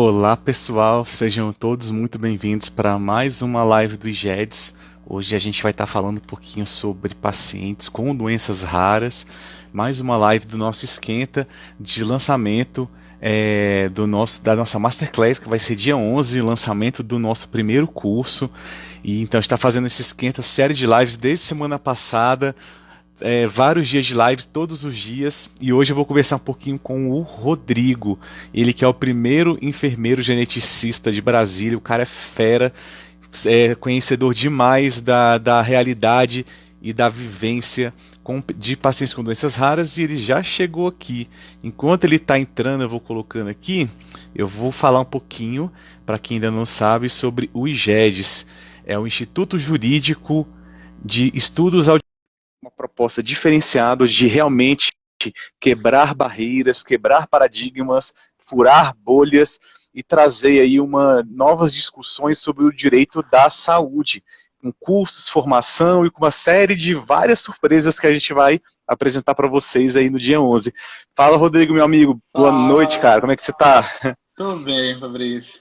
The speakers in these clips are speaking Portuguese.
Olá pessoal, sejam todos muito bem-vindos para mais uma live do IGEDS. Hoje a gente vai estar falando um pouquinho sobre pacientes com doenças raras, mais uma live do nosso esquenta de lançamento da nossa Masterclass, que vai ser dia 11, lançamento do nosso primeiro curso. E então está fazendo esse esquenta, série de lives desde semana passada, vários dias de live, todos os dias, e hoje eu vou conversar um pouquinho com o Rodrigo, ele que é o primeiro enfermeiro geneticista de Brasília. O cara é fera, é conhecedor demais da realidade e da vivência de pacientes com doenças raras, e ele já chegou aqui. Enquanto ele está entrando, eu vou colocando aqui, eu vou falar um pouquinho, para quem ainda não sabe, sobre o IGEDS, é o Instituto Jurídico de Estudos, uma proposta diferenciada de realmente quebrar barreiras, quebrar paradigmas, furar bolhas e trazer aí novas discussões sobre o direito da saúde, com cursos, formação e com uma série de várias surpresas que a gente vai apresentar para vocês aí no dia 11. Fala, Rodrigo, meu amigo. Boa noite, cara. Como é que você tá? Tudo bem, Fabrício.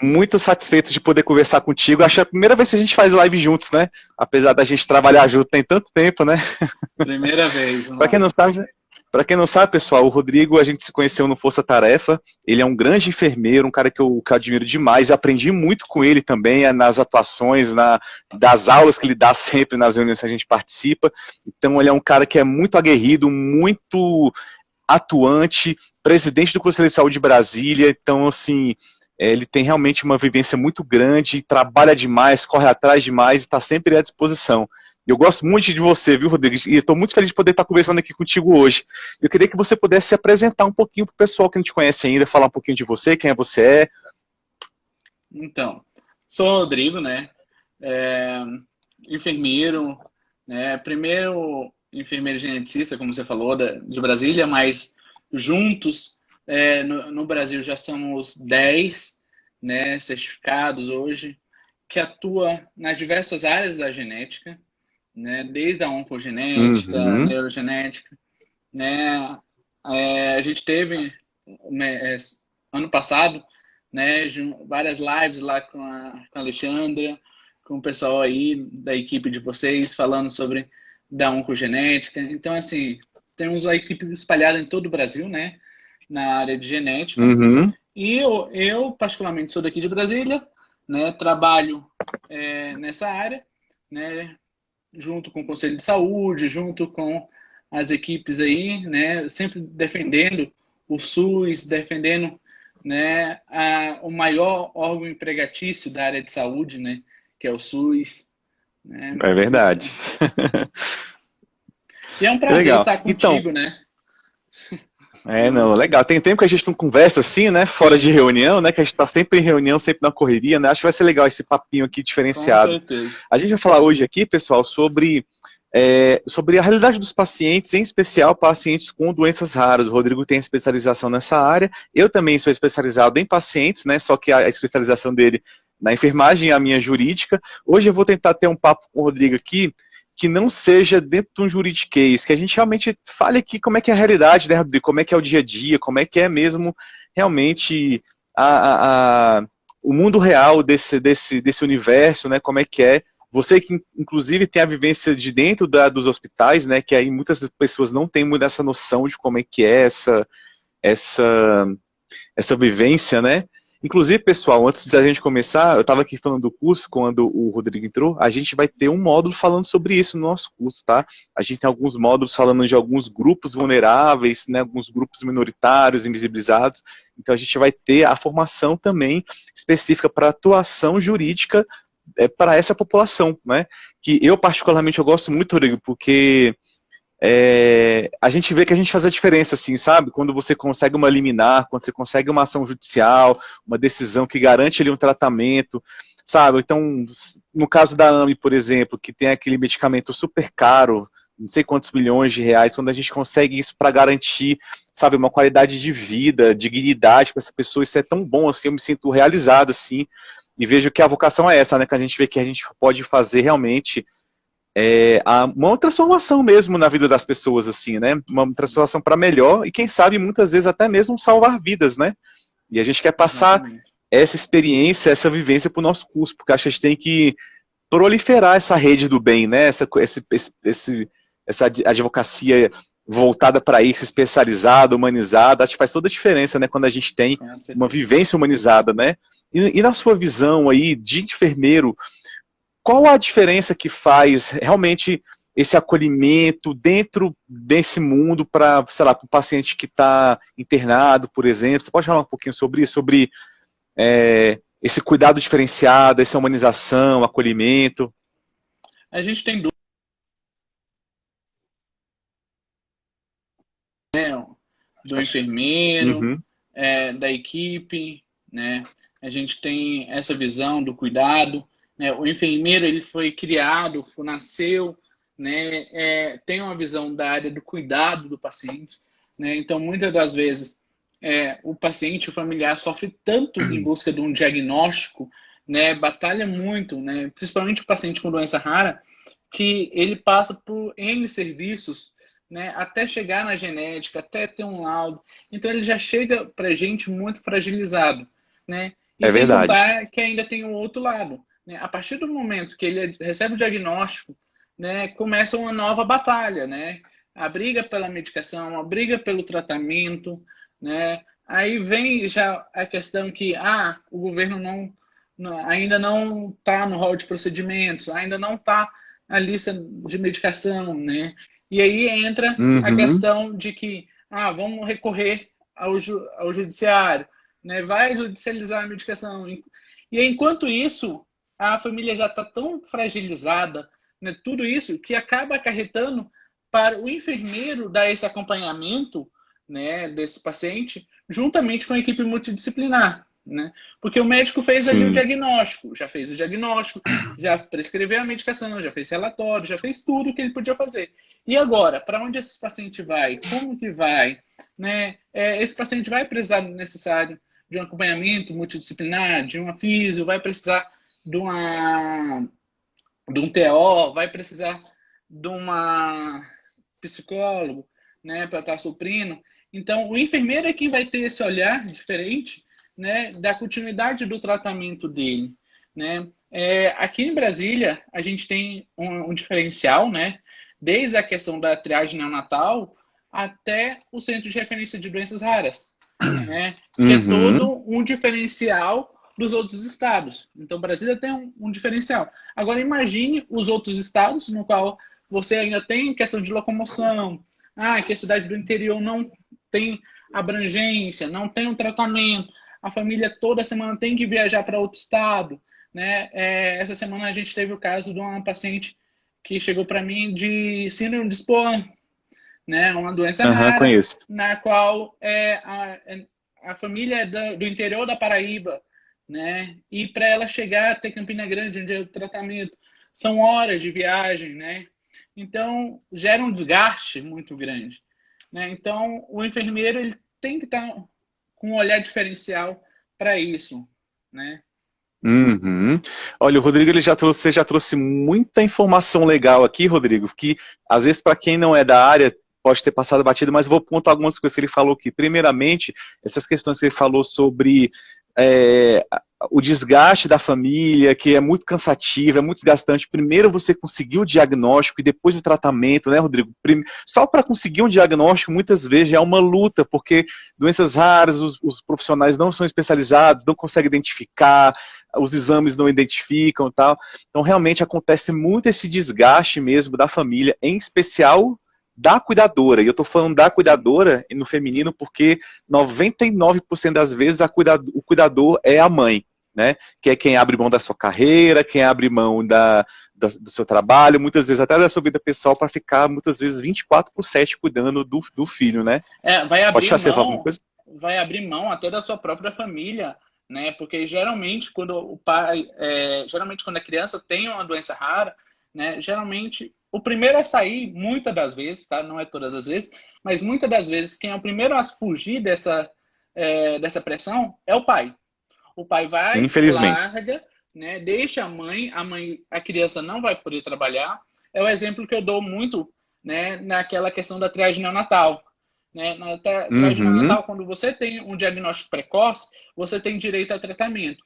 Muito satisfeito de poder conversar contigo. Acho que é a primeira vez que a gente faz live juntos, né? Apesar da gente trabalhar junto tem tanto tempo, né? Primeira vez, Para quem não sabe, pessoal, o Rodrigo, a gente se conheceu no Força Tarefa. Ele é um grande enfermeiro, um cara que eu admiro demais. Eu aprendi muito com ele também, nas atuações, das aulas que ele dá sempre nas reuniões que a gente participa. Então, ele é um cara que é muito aguerrido, muito atuante, presidente do Conselho de Saúde de Brasília. Então, assim, ele tem realmente uma vivência muito grande, trabalha demais, corre atrás demais e está sempre à disposição. Eu gosto muito de você, viu, Rodrigo? E estou muito feliz de poder estar conversando aqui contigo hoje. Eu queria que você pudesse se apresentar um pouquinho para o pessoal que não te conhece ainda, falar um pouquinho de você, quem é você. Então, sou o Rodrigo, né? Enfermeiro, né? Primeiro enfermeiro geneticista, como você falou, de Brasília, mas juntos no Brasil já somos 10, né, certificados hoje, que atua nas diversas áreas da genética, né? Desde a oncogenética, Uhum. neurogenética, né? A gente teve, né, ano passado, né, várias lives lá com a Alexandra, com o pessoal aí da equipe de vocês, falando sobre da oncogenética. Então, assim, temos a equipe espalhada em todo o Brasil, né, na área de genética. Uhum. E eu particularmente, sou daqui de Brasília, né, trabalho nessa área, né, junto com o Conselho de Saúde, junto com as equipes aí, né, sempre defendendo o SUS, defendendo, né, o maior órgão empregatício da área de saúde, né, que é o SUS, né. É verdade. E é um Que prazer legal. estar Então, contigo, né? não, legal. Tem tempo que a gente não conversa assim, né? Fora de reunião, né? Que a gente tá sempre em reunião, sempre na correria, né? Acho que vai ser legal esse papinho aqui Com diferenciado. certeza. A gente vai falar hoje aqui, pessoal, sobre a realidade dos pacientes, em especial pacientes com doenças raras. O Rodrigo tem especialização nessa área. Eu também sou especializado em pacientes, né? Só que a especialização dele na enfermagem e a minha jurídica. Hoje eu vou tentar ter um papo com o Rodrigo aqui que não seja dentro de um juridiquês, que a gente realmente fale aqui como é que é a realidade, né, Rodrigo? Como é que é o dia a dia, como é que é mesmo realmente o mundo real desse universo, né? Como é que é. Você que, inclusive, tem a vivência de dentro dos hospitais, né? Que aí muitas pessoas não têm muito essa noção de como é que é essa, essa vivência, né? Inclusive, pessoal, antes da gente começar, eu estava aqui falando do curso, quando o Rodrigo entrou, a gente vai ter um módulo falando sobre isso no nosso curso, tá? A gente tem alguns módulos falando de alguns grupos vulneráveis, né, alguns grupos minoritários, invisibilizados, então a gente vai ter a formação também específica para atuação jurídica para essa população, né? Que eu, particularmente, eu gosto muito, Rodrigo, porque a gente vê que a gente faz a diferença, assim, sabe? Quando você consegue uma liminar, quando você consegue uma ação judicial, uma decisão que garante ali um tratamento, sabe? Então, no caso da AME, por exemplo, que tem aquele medicamento super caro, não sei quantos milhões de reais, quando a gente consegue isso para garantir, sabe, uma qualidade de vida, dignidade para essa pessoa, isso é tão bom, assim, eu me sinto realizado, assim, e vejo que a vocação é essa, né? Que a gente vê que a gente pode fazer realmente uma transformação mesmo na vida das pessoas, assim, né? Uma transformação para melhor e, quem sabe, muitas vezes até mesmo salvar vidas, né? E a gente quer passar Exatamente. essa experiência, essa vivência para o nosso curso, porque acho que a gente tem que proliferar essa rede do bem, né? Essa advocacia voltada para isso, especializada, humanizada, acho que faz toda a diferença, né? Quando a gente tem Com uma certeza. vivência humanizada, né? E na sua visão aí de enfermeiro, qual a diferença que faz realmente esse acolhimento dentro desse mundo para, sei lá, para o paciente que está internado, por exemplo? Você pode falar um pouquinho sobre isso, sobre esse cuidado diferenciado, essa humanização, acolhimento? A gente tem dúvida, né, do enfermeiro, Uhum. da equipe, né? A gente tem essa visão do cuidado, né? O enfermeiro ele foi criado, nasceu, né? Tem uma visão da área do cuidado do paciente, né? Então muitas das vezes o paciente, o familiar sofre tanto em busca de um diagnóstico, né? Batalha muito, né? Principalmente o paciente com doença rara, que ele passa por N serviços, né, até chegar na genética, até ter um laudo. Então ele já chega para a gente muito fragilizado, né? E É sem verdade. contar que ainda tem o outro lado, né? A partir do momento que ele recebe o diagnóstico, né, começa uma nova batalha, né? A briga pela medicação, a briga pelo tratamento, né? Aí vem já a questão que o governo ainda não está no rol de procedimentos, ainda não está na lista de medicação, né? E aí entra a Uhum. questão de que, vamos recorrer ao judiciário, né? Vai judicializar a medicação. E enquanto isso, a família já está tão fragilizada, né? Tudo isso que acaba acarretando para o enfermeiro dar esse acompanhamento, né, desse paciente, juntamente com a equipe multidisciplinar. Né? Porque o médico fez ali o Sim. diagnóstico, já fez o diagnóstico, já prescreveu a medicação, já fez relatório, já fez tudo o que ele podia fazer. E agora, para onde esse paciente vai? Como que vai? Né? Esse paciente vai precisar necessário de um acompanhamento multidisciplinar, de uma físio, vai precisar de, de um TO, vai precisar de uma psicólogo, né, para estar suprindo. Então, o enfermeiro é quem vai ter esse olhar diferente, né, da continuidade do tratamento dele, né? Aqui em Brasília, a gente tem um diferencial, né, desde a questão da triagem neonatal até o Centro de Referência de Doenças Raras, né, que é Uhum. todo um diferencial dos outros estados. Então, Brasília tem um diferencial. Agora, imagine os outros estados no qual você ainda tem questão de locomoção, que a cidade do interior não tem abrangência, não tem um tratamento, a família toda semana tem que viajar para outro estado, né? Essa semana a gente teve o caso de uma paciente que chegou para mim de síndrome de Spohr, né? Uma doença Aham, rara, conheço. na qual a família é do interior da Paraíba, né? E para ela chegar até Campina Grande, onde é o tratamento, são horas de viagem, né? Então, gera um desgaste muito grande, né? Então, o enfermeiro ele tem que estar com um olhar diferencial para isso, né? Uhum. Olha, o Rodrigo você já trouxe muita informação legal aqui, Rodrigo, que às vezes para quem não é da área pode ter passado batido, mas eu vou pontuar algumas coisas que ele falou aqui. Primeiramente, essas questões que ele falou sobre é, o desgaste da família, que é muito cansativo, é muito desgastante. Primeiro você conseguir o diagnóstico e depois o tratamento, né, Rodrigo? Só para conseguir um diagnóstico, muitas vezes é uma luta, porque doenças raras, os profissionais não são especializados, não conseguem identificar, os exames não identificam e tal. Então, realmente acontece muito esse desgaste mesmo da família, em especial da cuidadora. E eu estou falando da Sim. cuidadora no feminino porque 99% das vezes o cuidador é a mãe, né? Que é quem abre mão da sua carreira, quem abre mão do seu trabalho, muitas vezes até da sua vida pessoal, para ficar muitas vezes 24/7 cuidando do filho, né? Vai Pode abrir fazer alguma mão, coisa? até da sua própria família, né? Porque geralmente quando o pai, geralmente quando a criança tem uma doença rara, né? Geralmente o primeiro a sair, muitas das vezes, tá? Não é todas as vezes, mas muitas das vezes quem é o primeiro a fugir dessa pressão é o pai. O pai vai, Infelizmente. larga, né? Deixa a criança não vai poder trabalhar. É o exemplo que eu dou muito, né? Naquela questão da triagem neonatal. né? Na triagem Uhum. neonatal, quando você tem um diagnóstico precoce, você tem direito a tratamento.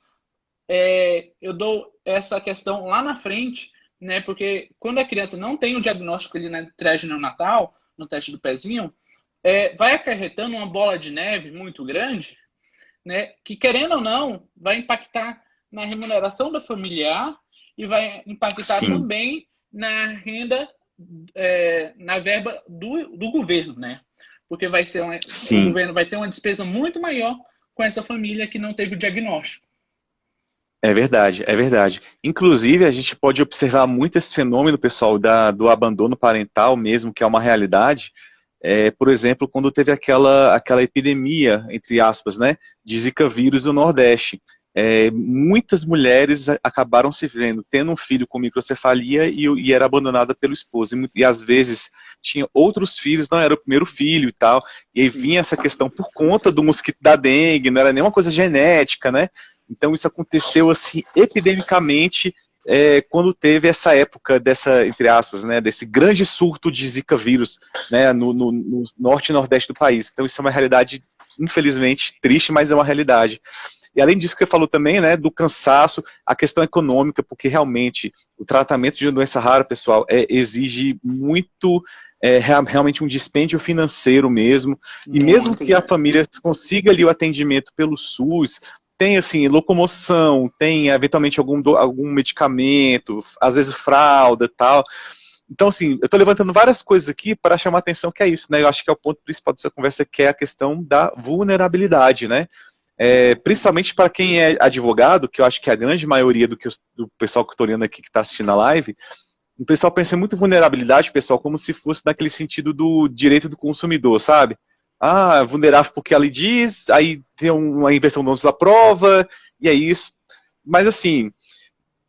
Eu dou essa questão lá na frente, né? Porque quando a criança não tem o diagnóstico ali na triagem neonatal, no teste do pezinho, vai acarretando uma bola de neve muito grande, né? Que querendo ou não, vai impactar na remuneração do familiar e vai impactar Sim, também na renda, na verba do governo, né? Porque o sim. governo vai ter uma despesa muito maior com essa família que não teve o diagnóstico. É verdade, é verdade. Inclusive, a gente pode observar muito esse fenômeno, pessoal, do abandono parental mesmo, que é uma realidade. Por exemplo, quando teve aquela epidemia, entre aspas, né, de Zika vírus no Nordeste. Muitas mulheres acabaram se vendo, tendo um filho com microcefalia e era abandonada pelo esposo. E às vezes tinha outros filhos, não era o primeiro filho e tal. E aí vinha essa questão por conta do mosquito da dengue, não era nenhuma coisa genética, né? Então isso aconteceu assim epidemicamente quando teve essa época dessa, entre aspas, né, desse grande surto de Zika vírus, né, no norte e nordeste do país. Então isso é uma realidade, infelizmente, triste, mas é uma realidade. E além disso que você falou também, né, do cansaço, a questão econômica, porque realmente o tratamento de uma doença rara, pessoal, exige muito, realmente um dispêndio financeiro mesmo, e mesmo Muito que a grande. família consiga ali o atendimento pelo SUS, tem assim, locomoção, tem eventualmente algum medicamento, às vezes fralda e tal. Então, assim, eu estou levantando várias coisas aqui para chamar a atenção que é isso, né? Eu acho que é o ponto principal dessa conversa, que é a questão da vulnerabilidade, né? Principalmente para quem é advogado, que eu acho que é a grande maioria do pessoal que eu estou olhando aqui, que está assistindo a live, o pessoal pensa muito em vulnerabilidade, pessoal, como se fosse naquele sentido do direito do consumidor, sabe? Ah, vulnerável porque ela diz, aí tem uma inversão do ônus da prova, e é isso. Mas assim,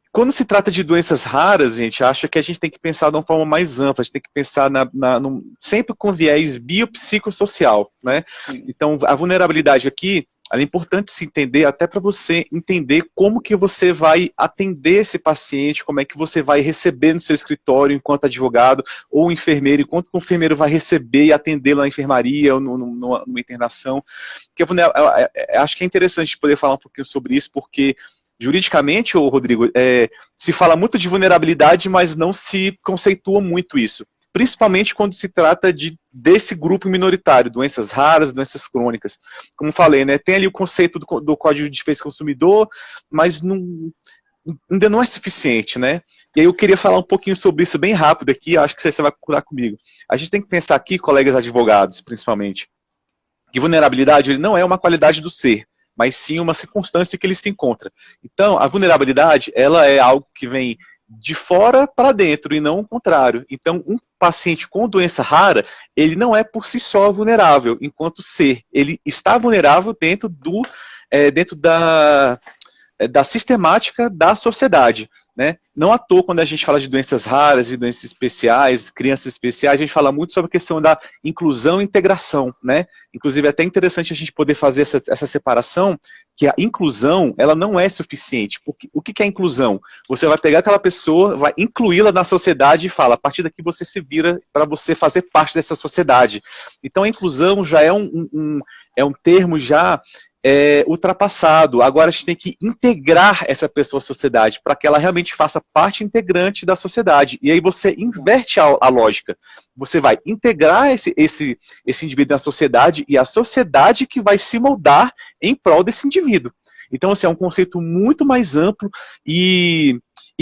quando se trata de doenças raras, a gente acha que a gente tem que pensar de uma forma mais ampla, a gente tem que pensar sempre com viés biopsicossocial, né? Sim. Então, a vulnerabilidade aqui, ela é importante se entender até para você entender como que você vai atender esse paciente, como é que você vai receber no seu escritório enquanto advogado, ou enfermeiro, enquanto o enfermeiro vai receber e atendê-lo na enfermaria ou numa internação. Que acho que é interessante poder falar um pouquinho sobre isso, porque juridicamente, Rodrigo, se fala muito de vulnerabilidade, mas não se conceitua muito isso. Principalmente quando se trata desse grupo minoritário, doenças raras, doenças crônicas. Como falei, né, tem ali o conceito do Código de Defesa do Consumidor, mas ainda não é suficiente, né? E aí eu queria falar um pouquinho sobre isso bem rápido aqui, acho que você vai concordar comigo. A gente tem que pensar aqui, colegas advogados, principalmente, que vulnerabilidade ele não é uma qualidade do ser, mas sim uma circunstância que ele se encontra. Então, a vulnerabilidade, ela é algo que vem de fora para dentro e não o contrário. Então, um paciente com doença rara, ele não é por si só vulnerável, enquanto ser. Ele está vulnerável dentro da sistemática da sociedade. Né? Não à toa, quando a gente fala de doenças raras e doenças especiais, crianças especiais, a gente fala muito sobre a questão da inclusão e integração. Né? Inclusive, é até interessante a gente poder fazer essa separação, que a inclusão ela não é suficiente. Porque, o que é inclusão? Você vai pegar aquela pessoa, vai incluí-la na sociedade e fala, a partir daqui você se vira para você fazer parte dessa sociedade. Então, a inclusão já é um termo já ultrapassado. Agora a gente tem que integrar essa pessoa à sociedade para que ela realmente faça parte integrante da sociedade. E aí você inverte a lógica. Você vai integrar esse indivíduo na sociedade e a sociedade que vai se moldar em prol desse indivíduo. Então, assim, é um conceito muito mais amplo e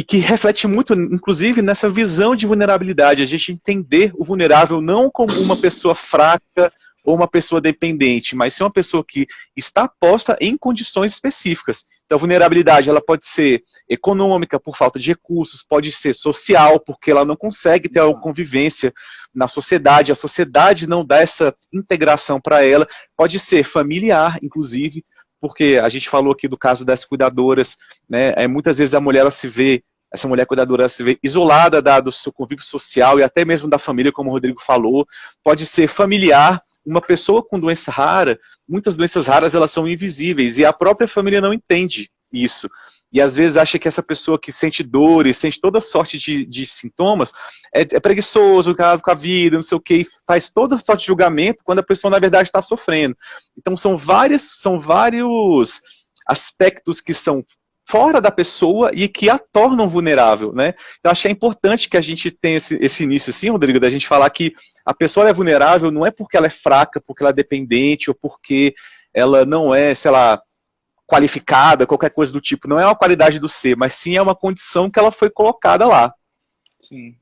que reflete muito, inclusive, nessa visão de vulnerabilidade. A gente entender o vulnerável não como uma pessoa fraca ou uma pessoa dependente, mas ser uma pessoa que está posta em condições específicas. Então, a vulnerabilidade ela pode ser econômica, por falta de recursos, pode ser social, porque ela não consegue ter a convivência na sociedade, a sociedade não dá essa integração para ela, pode ser familiar, inclusive, porque a gente falou aqui do caso das cuidadoras, né? Muitas vezes essa mulher cuidadora se vê isolada do seu convívio social e até mesmo da família, como o Rodrigo falou, pode ser familiar. Uma pessoa com doença rara, muitas doenças raras elas são invisíveis e a própria família não entende isso. e às vezes acha que essa pessoa que sente dores, sente toda sorte de sintomas, é preguiçoso com a vida, não sei o que, e faz toda sorte de julgamento quando a pessoa na verdade está sofrendo. Então são vários aspectos que são fora da pessoa e que a tornam vulnerável, né? Eu acho que é importante que a gente tenha esse início assim, Rodrigo, da gente falar que a pessoa é vulnerável não é porque ela é fraca, porque ela é dependente ou porque ela não é, sei lá, qualificada, qualquer coisa do tipo. Não é uma qualidade do ser, mas sim é uma condição que ela foi colocada lá. Sim.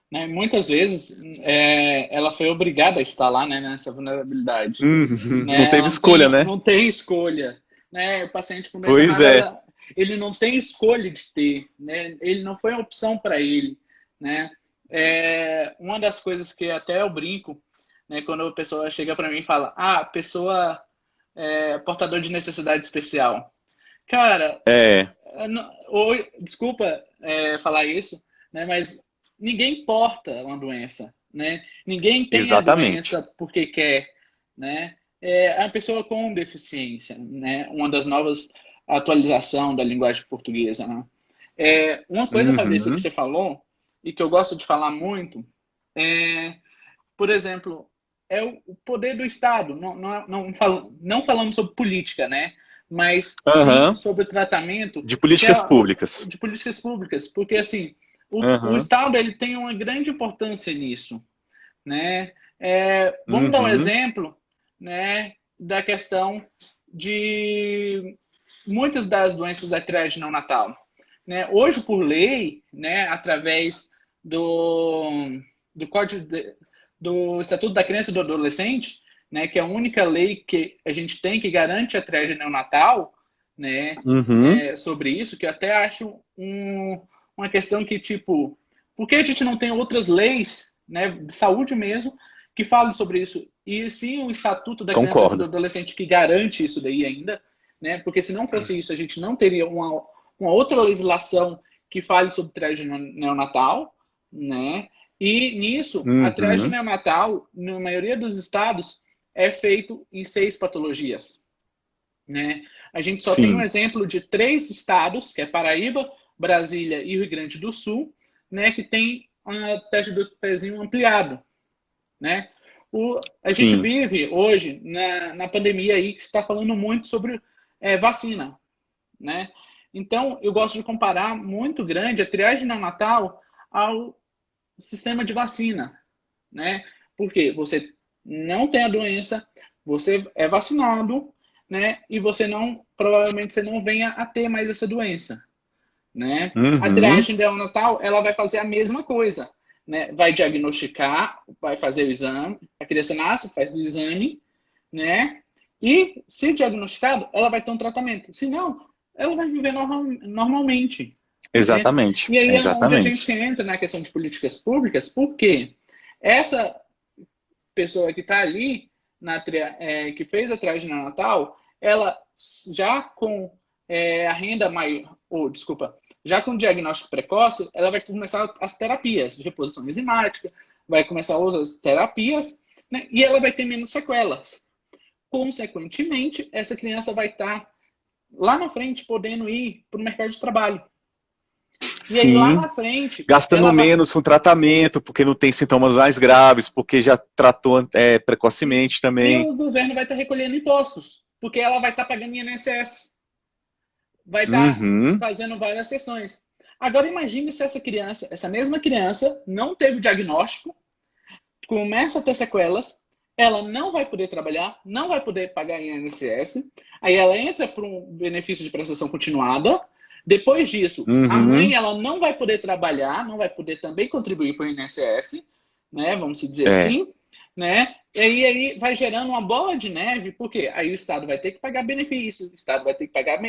Né, muitas vezes ela foi obrigada a estar lá, né, nessa vulnerabilidade. Né? Não teve escolha, né? Não tem escolha. Né? O paciente com doença Pois é. rara, ele não tem escolha de ter. Né? Ele não foi uma opção para ele. Né? Uma das coisas que até eu brinco, né, quando a pessoa chega para mim e fala, a pessoa é portador de necessidade especial. Cara, desculpa falar isso, né, mas ninguém porta uma doença, né? Ninguém tem Exatamente. a doença porque quer, né? É a pessoa com deficiência, né? Uma das novas atualização da linguagem portuguesa, né? Uma coisa, Fabrício, que você falou e que eu gosto de falar muito por exemplo, é o poder do Estado. Não falamos sobre política, né? Mas sim sobre o tratamento de políticas públicas. De políticas públicas, porque assim o Estado ele tem uma grande importância nisso, né? Vamos dar um exemplo, né, da questão de muitas das doenças da triagem neonatal, né? Hoje, por lei, né, através do Código do Estatuto da Criança e do Adolescente, né, que é a única lei que a gente tem que garante a triagem neonatal, né, sobre isso, que eu até acho uma questão que, tipo, por que a gente não tem outras leis, né, de saúde mesmo, que falam sobre isso? E sim o Estatuto da Criança e do Adolescente que garante isso daí ainda, né, porque se não fosse isso, a gente não teria uma outra legislação que fale sobre triagem neonatal, né, e nisso, a triagem neonatal, na maioria dos estados, é feito em 6 patologias. Né? A gente só tem um exemplo de 3 estados, que é Paraíba, Brasília e Rio Grande do Sul, né, que tem a teste do pezinho ampliado. Né? A gente vive hoje na pandemia aí, que está falando muito sobre vacina. Né? Então, eu gosto de comparar muito grande a triagem neonatal ao sistema de vacina, né? Porque você não tem a doença, você é vacinado, né? E provavelmente você não venha a ter mais essa doença, né? A triagem neonatal, ela vai fazer a mesma coisa, né? Vai diagnosticar, vai fazer o exame, a criança nasce, faz o exame, né? E se diagnosticado, ela vai ter um tratamento. Se não, ela vai viver normalmente. Exatamente. Né? E aí é onde a gente entra na questão de políticas públicas, porque essa pessoa que está ali, que fez a triagem neonatal, ela já com a renda maior, já com o diagnóstico precoce, ela vai começar as terapias de reposição enzimática, vai começar outras terapias, né? E ela vai ter menos sequelas. Consequentemente, essa criança vai estar lá na frente podendo ir para o mercado de trabalho. E aí lá na frente... Gastando menos com tratamento, porque não tem sintomas mais graves, porque já tratou precocemente também. E o governo vai estar recolhendo impostos, porque ela vai estar pagando INSS. Vai estar fazendo várias questões. Agora imagine se essa mesma criança, não teve diagnóstico, começa a ter sequelas, ela não vai poder trabalhar, não vai poder pagar INSS, aí ela entra para um benefício de prestação continuada. Depois disso, a mãe ela não vai poder trabalhar, não vai poder também contribuir para o INSS, né? Vamos dizer assim, né? E aí vai gerando uma bola de neve, porque aí o Estado vai ter que pagar benefícios, o Estado vai ter que pagar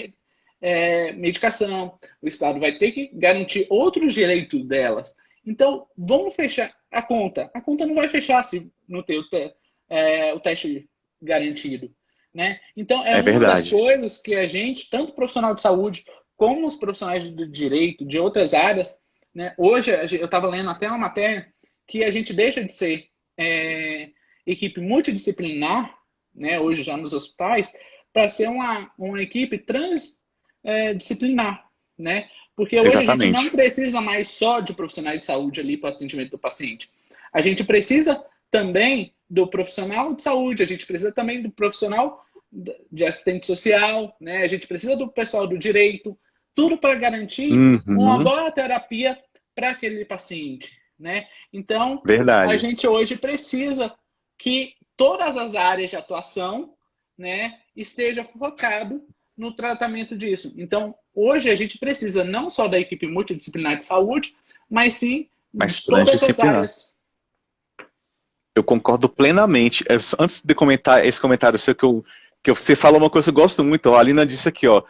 medicação, o Estado vai ter que garantir outros direitos delas. Então, vamos fechar a conta. A conta não vai fechar se não ter o teste garantido, né? Então, uma das coisas que a gente, tanto profissional de saúde, como os profissionais do direito, de outras áreas, né? Hoje, eu estava lendo até uma matéria que a gente deixa de ser equipe multidisciplinar, né? Hoje já nos hospitais, para ser uma equipe disciplinar, né? Porque hoje a gente não Exatamente. precisa mais só de profissionais de saúde ali para o atendimento do paciente. A gente precisa também do profissional de saúde, a gente precisa também do profissional de assistente social, né? A gente precisa do pessoal do direito, tudo para garantir uma Uhum, boa terapia para aquele paciente, né? Então, a verdade. gente hoje precisa que todas as áreas de atuação, né, esteja focado no tratamento disso. Então, hoje a gente precisa não só da equipe multidisciplinar de saúde, mas sim de Mas todas as transdisciplinar. áreas. Eu concordo plenamente. Antes de comentar esse comentário seu que você falou uma coisa que eu gosto muito, ó, a Lina disse aqui, ó,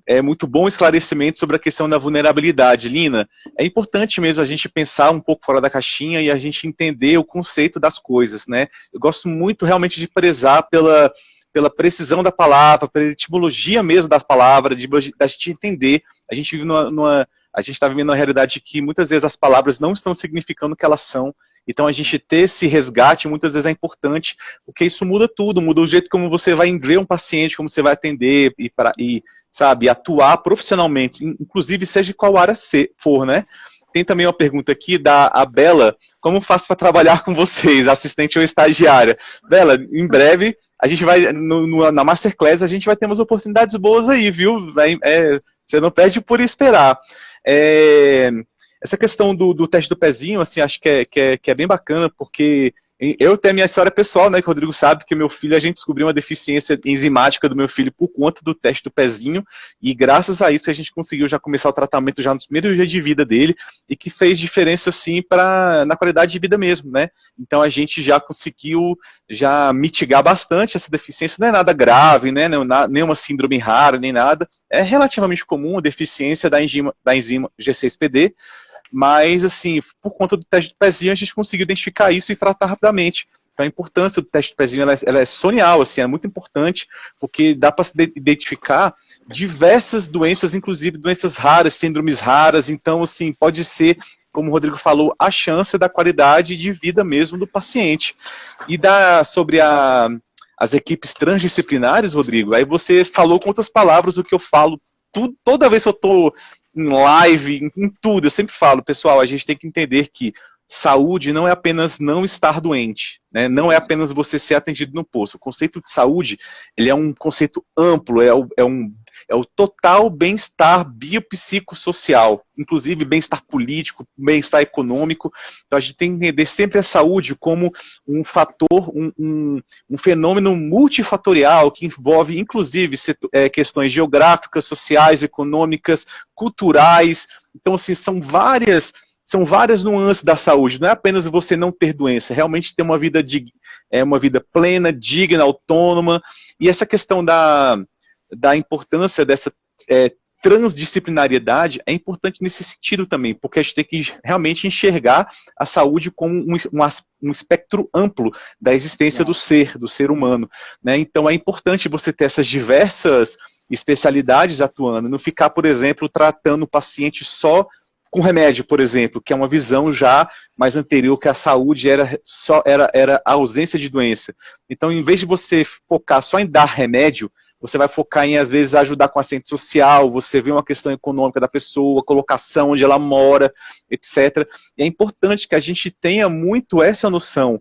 é muito bom o esclarecimento sobre a questão da vulnerabilidade. Lina, é importante mesmo a gente pensar um pouco fora da caixinha e a gente entender o conceito das coisas, né? Eu gosto muito realmente de prezar pela precisão da palavra, pela etimologia mesmo das palavras, da gente entender. A gente vive a gente está vivendo uma realidade que muitas vezes as palavras não estão significando o que elas são. Então a gente ter esse resgate muitas vezes é importante, porque isso muda tudo, muda o jeito como você vai ver um paciente, como você vai atender e sabe, atuar profissionalmente, inclusive seja de qual área for, né? Tem também uma pergunta aqui da Bela, como faço para trabalhar com vocês, assistente ou estagiária? Bela, em breve, a gente vai, na Masterclass, a gente vai ter umas oportunidades boas aí, viu? Você não perde por esperar. É, essa questão do teste do pezinho, assim, acho que é bem bacana, porque eu tenho a minha história pessoal, né, que o Rodrigo sabe que meu filho, a gente descobriu uma deficiência enzimática do meu filho por conta do teste do pezinho, e graças a isso a gente conseguiu já começar o tratamento já nos primeiros dias de vida dele, e que fez diferença, assim, na qualidade de vida mesmo, né. Então a gente já conseguiu já mitigar bastante essa deficiência, não é nada grave, né, nenhuma síndrome rara, nem nada, é relativamente comum a deficiência da enzima G6PD, mas, assim, por conta do teste do pezinho, a gente conseguiu identificar isso e tratar rapidamente. Então, a importância do teste do pezinho ela é sonial, assim, é muito importante, porque dá para se identificar diversas doenças, inclusive doenças raras, síndromes raras. Então, assim, pode ser, como o Rodrigo falou, a chance da qualidade de vida mesmo do paciente. E sobre as equipes transdisciplinares, Rodrigo, aí você falou com outras palavras o que eu falo toda vez que eu estou em live, em tudo, eu sempre falo, pessoal, a gente tem que entender que saúde não é apenas não estar doente, né? Não é apenas você ser atendido no posto. O conceito de saúde, ele é um conceito amplo, é o total bem-estar biopsicossocial, inclusive bem-estar político, bem-estar econômico. Então a gente tem que entender sempre a saúde como um fator, um fenômeno multifatorial que envolve inclusive questões geográficas, sociais, econômicas, culturais. Então, assim, são várias nuances da saúde. Não é apenas você não ter doença, é realmente ter uma vida plena, digna, autônoma. E essa questão da importância dessa transdisciplinariedade é importante nesse sentido também, porque a gente tem que realmente enxergar a saúde como um espectro amplo da existência do ser humano, né? Então é importante você ter essas diversas especialidades atuando, não ficar, por exemplo, tratando o paciente só com remédio, por exemplo, que é uma visão já mais anterior, que a saúde era a ausência de doença. Então, em vez de você focar só em dar remédio, você vai focar em, às vezes, ajudar com assistente social, você vê uma questão econômica da pessoa, colocação onde ela mora, etc. E é importante que a gente tenha muito essa noção,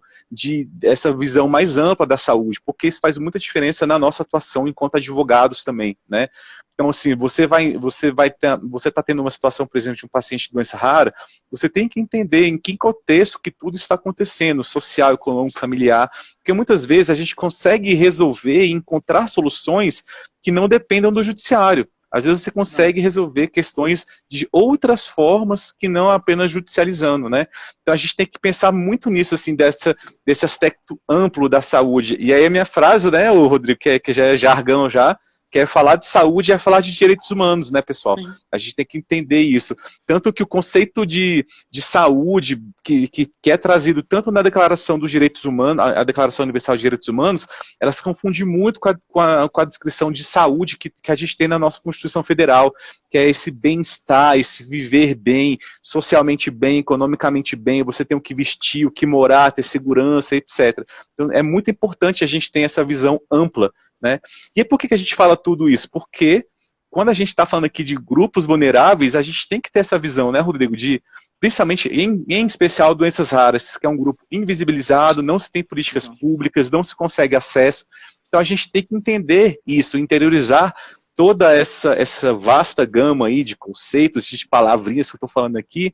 essa visão mais ampla da saúde, porque isso faz muita diferença na nossa atuação enquanto advogados também, né? Então, assim, você está tendo uma situação, por exemplo, de um paciente de doença rara, você tem que entender em que contexto que tudo está acontecendo, social, econômico, familiar, porque muitas vezes a gente consegue resolver e encontrar soluções que não dependam do judiciário. Às vezes você consegue resolver questões de outras formas que não apenas judicializando, né? Então a gente tem que pensar muito nisso, assim, desse aspecto amplo da saúde. E aí a minha frase, né, o Rodrigo, que já é jargão já, que é falar de saúde é falar de direitos humanos, né, pessoal? Sim. A gente tem que entender isso. Tanto que o conceito de saúde, que é trazido tanto na Declaração dos Direitos Humanos, a Declaração Universal de Direitos Humanos, ela se confunde muito com a descrição de saúde que a gente tem na nossa Constituição Federal, que é esse bem-estar, esse viver bem, socialmente bem, economicamente bem, você tem o que vestir, o que morar, ter segurança, etc. Então, é muito importante a gente ter essa visão ampla, né? E por que a gente fala tudo isso? Porque quando a gente está falando aqui de grupos vulneráveis, a gente tem que ter essa visão, né, Rodrigo, de, principalmente, em especial, doenças raras, que é um grupo invisibilizado, não se tem políticas públicas, não se consegue acesso. Então a gente tem que entender isso, interiorizar toda essa vasta gama aí de conceitos, de palavrinhas que eu estou falando aqui,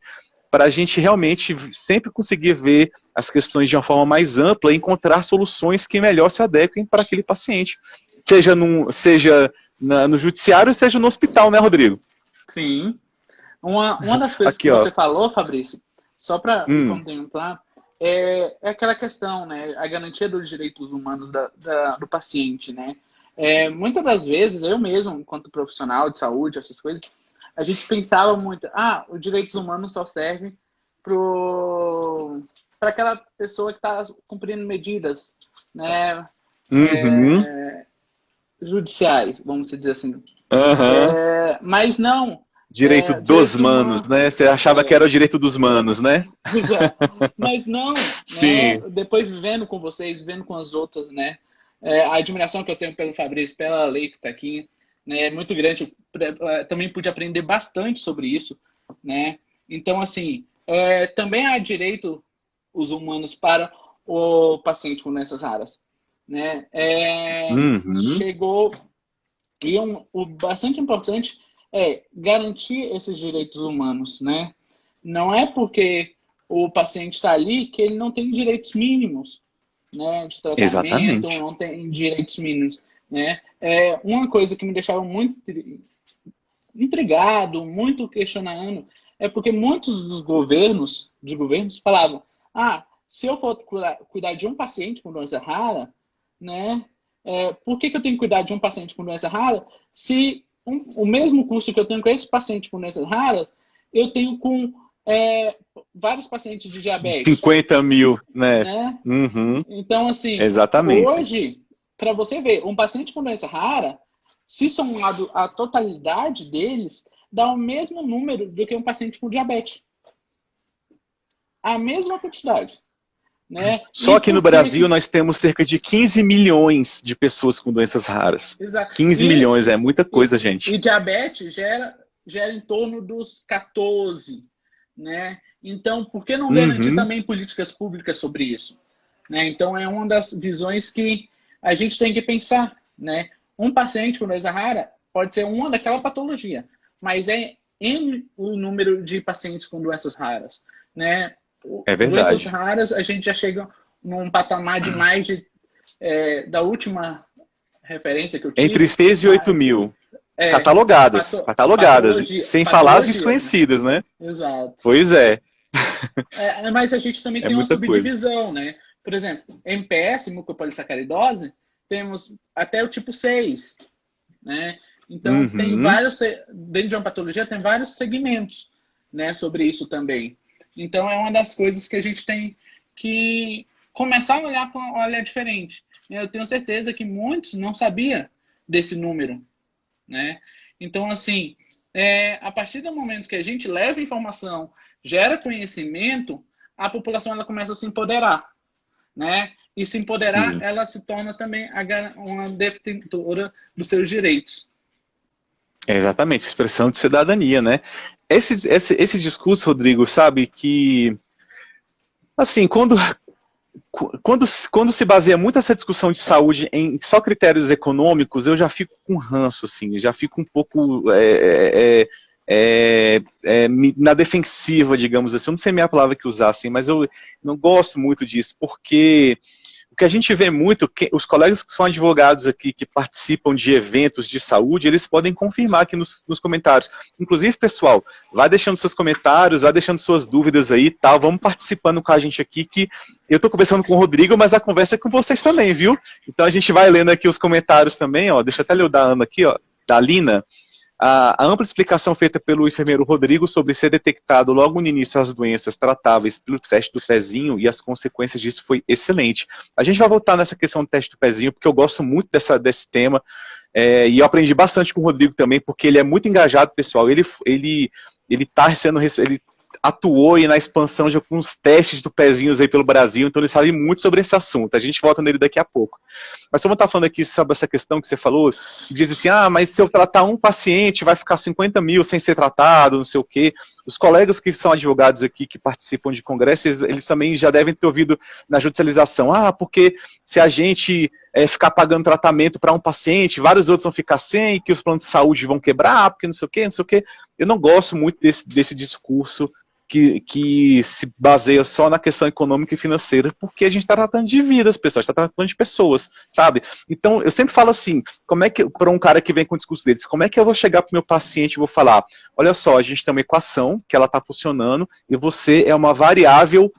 para a gente realmente sempre conseguir ver as questões de uma forma mais ampla e encontrar soluções que melhor se adequem para aquele paciente. Seja no judiciário, seja no hospital, né, Rodrigo? Sim. Uma das coisas aqui, que você falou, Fabrício, só para contemplar, é aquela questão, né, a garantia dos direitos humanos do paciente, né? Muitas das vezes, eu mesmo, enquanto profissional de saúde, essas coisas, a gente pensava muito, os direitos humanos só servem para aquela pessoa que está cumprindo medidas, né, judiciais, vamos dizer assim. Mas não. Direito dos manos, né? Você achava que era o direito dos manos, né? Mas não. Sim. Né? Depois, vivendo com vocês, vivendo com as outras, né? A admiração que eu tenho pelo Fabrício, pela lei que está aqui, né, é muito grande. Eu também pude aprender bastante sobre isso, né? Então, assim, também há direito os humanos para o paciente com doenças raras, né? Chegou e o bastante importante é garantir esses direitos humanos, né? Não é porque o paciente está ali que ele não tem direitos mínimos, né, de tratamento. Exatamente. Não tem direitos mínimos, né? Uma coisa que me deixava muito intrigado, muito questionando, é porque muitos dos governos falavam, se eu for cuidar de um paciente com doença rara, né, por que eu tenho que cuidar de um paciente com doença rara se o mesmo custo que eu tenho com esse paciente com doenças raras, eu tenho com vários pacientes de diabetes. 50 mil, né? Então, assim, exatamente. Hoje, para você ver, um paciente com doença rara, se somado a totalidade deles, dá o mesmo número do que um paciente com diabetes. A mesma quantidade. Né? Só que no Brasil nós temos cerca de 15 milhões de pessoas com doenças raras. Exato. 15 milhões, é muita coisa, gente. E diabetes gera em torno dos 14, né? Então, por que não garantir também políticas públicas sobre isso? Né? Então, é uma das visões que a gente tem que pensar, né? Um paciente com doença rara pode ser uma daquela patologia, mas o número de pacientes com doenças raras, né? É verdade. Doenças raras, a gente já chega num patamar de mais de... da última referência que eu tive... Entre 6 e 8 mil. Catalogadas, sem falar as desconhecidas, né? Exato. Pois é. Mas a gente também tem uma subdivisão, né? Por exemplo, MPS, mucopolissacaridose, temos até o tipo 6, né? Então, tem vários... Dentro de uma patologia, tem vários segmentos, né, sobre isso também. Então, é uma das coisas que a gente tem que começar a olhar com um olhar diferente. Eu tenho certeza que muitos não sabiam desse número, né? Então, assim, a partir do momento que a gente leva informação, gera conhecimento, a população ela começa a se empoderar, né? E se empoderar, sim, ela se torna também uma detentora dos seus direitos. Exatamente, expressão de cidadania, né? Esse discurso, Rodrigo, sabe, que, assim, quando se baseia muito essa discussão de saúde em só critérios econômicos, eu já fico com ranço, assim, já fico um pouco na defensiva, digamos assim. Eu não sei a minha palavra que usar, assim, mas eu não gosto muito disso, porque o que a gente vê muito, os colegas que são advogados aqui, que participam de eventos de saúde, eles podem confirmar aqui nos comentários. Inclusive, pessoal, vai deixando seus comentários, vai deixando suas dúvidas aí, tal, vamos participando com a gente aqui, que eu estou conversando com o Rodrigo, mas a conversa é com vocês também, viu? Então a gente vai lendo aqui os comentários também, ó, deixa eu até ler o da Ana aqui, ó, da Lina. A ampla explicação feita pelo enfermeiro Rodrigo sobre ser detectado logo no início as doenças tratáveis pelo teste do pezinho e as consequências disso foi excelente. A gente vai voltar nessa questão do teste do pezinho, porque eu gosto muito desse tema, e eu aprendi bastante com o Rodrigo também, porque ele é muito engajado, pessoal. atuou aí na expansão de alguns testes do pezinhos aí pelo Brasil, então ele sabe muito sobre esse assunto. A gente volta nele daqui a pouco. Mas como eu estava falando aqui sobre essa questão que você falou, diz assim, mas se eu tratar um paciente vai ficar 50 mil sem ser tratado, não sei o quê. Os colegas que são advogados aqui, que participam de congressos, eles também já devem ter ouvido na judicialização, porque se a gente ficar pagando tratamento para um paciente, vários outros vão ficar sem, que os planos de saúde vão quebrar, porque não sei o quê, não sei o quê. Eu não gosto muito desse discurso que se baseia só na questão econômica e financeira, porque a gente está tratando de vidas, pessoal, está tratando de pessoas, sabe? Então, eu sempre falo assim, como é que, para um cara que vem com o discurso deles, como é que eu vou chegar para o meu paciente e vou falar, olha só, a gente tem uma equação que ela está funcionando e você é uma variável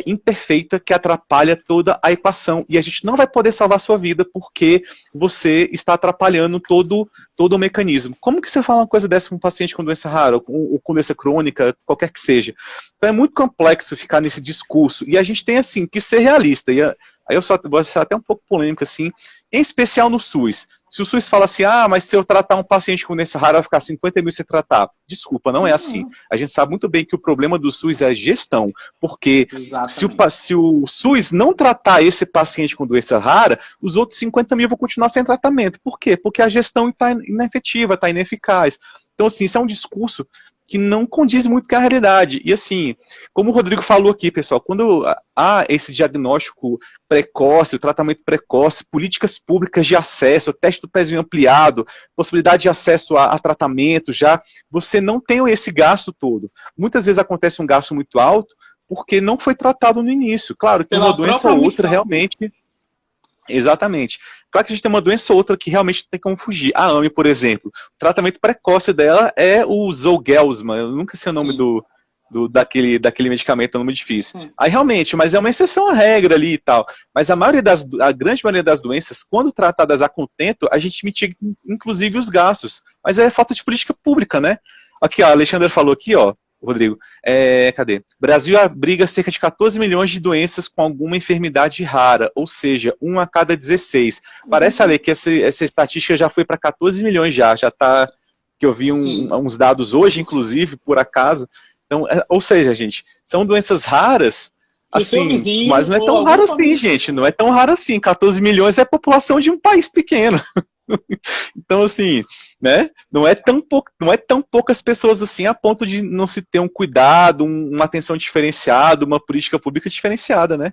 imperfeita que atrapalha toda a equação. E a gente não vai poder salvar a sua vida porque você está atrapalhando todo o mecanismo. Como que você fala uma coisa dessa com um paciente com doença rara, ou com doença crônica, qualquer que seja? Então é muito complexo ficar nesse discurso. E a gente tem, assim, que ser realista. E aí eu vou ser até um pouco polêmico, assim, em especial no SUS. Se o SUS fala assim, mas se eu tratar um paciente com doença rara, vai ficar 50 mil se tratar. Desculpa, não é assim. A gente sabe muito bem que o problema do SUS é a gestão, porque se o SUS não tratar esse paciente com doença rara, os outros 50 mil vão continuar sem tratamento. Por quê? Porque a gestão está inefetiva, está ineficaz. Então, assim, isso é um discurso que não condiz muito com a realidade. E assim, como o Rodrigo falou aqui, pessoal, quando há esse diagnóstico precoce, o tratamento precoce, políticas públicas de acesso, teste do pezinho ampliado, possibilidade de acesso a tratamento já, você não tem esse gasto todo. Muitas vezes acontece um gasto muito alto porque não foi tratado no início. Claro que uma doença ou outra realmente... Exatamente. Claro que a gente tem uma doença ou outra que realmente não tem como fugir. A AME, por exemplo, o tratamento precoce dela é o Zolgensma. Eu nunca sei o nome daquele medicamento, é um nome difícil. Sim. Aí realmente, mas é uma exceção à regra ali e tal. Mas a grande maioria das doenças, quando tratadas a contento, a gente mitiga inclusive os gastos. Mas é falta de política pública, né? Aqui, ó, a Alexandra falou aqui, ó, Rodrigo, cadê? Brasil abriga cerca de 14 milhões de doenças com alguma enfermidade rara, ou seja, 1 a cada 16. Parece, Ale, que essa estatística já foi para 14 milhões já tá, que eu vi uns dados hoje, inclusive, por acaso. Então, ou seja, gente, são doenças raras, assim, mas não é tão raro assim, gente, não é tão raro assim, 14 milhões é a população de um país pequeno. Então, assim, né, não é tão poucas pessoas assim a ponto de não se ter um cuidado, uma atenção diferenciada, uma política pública diferenciada, né?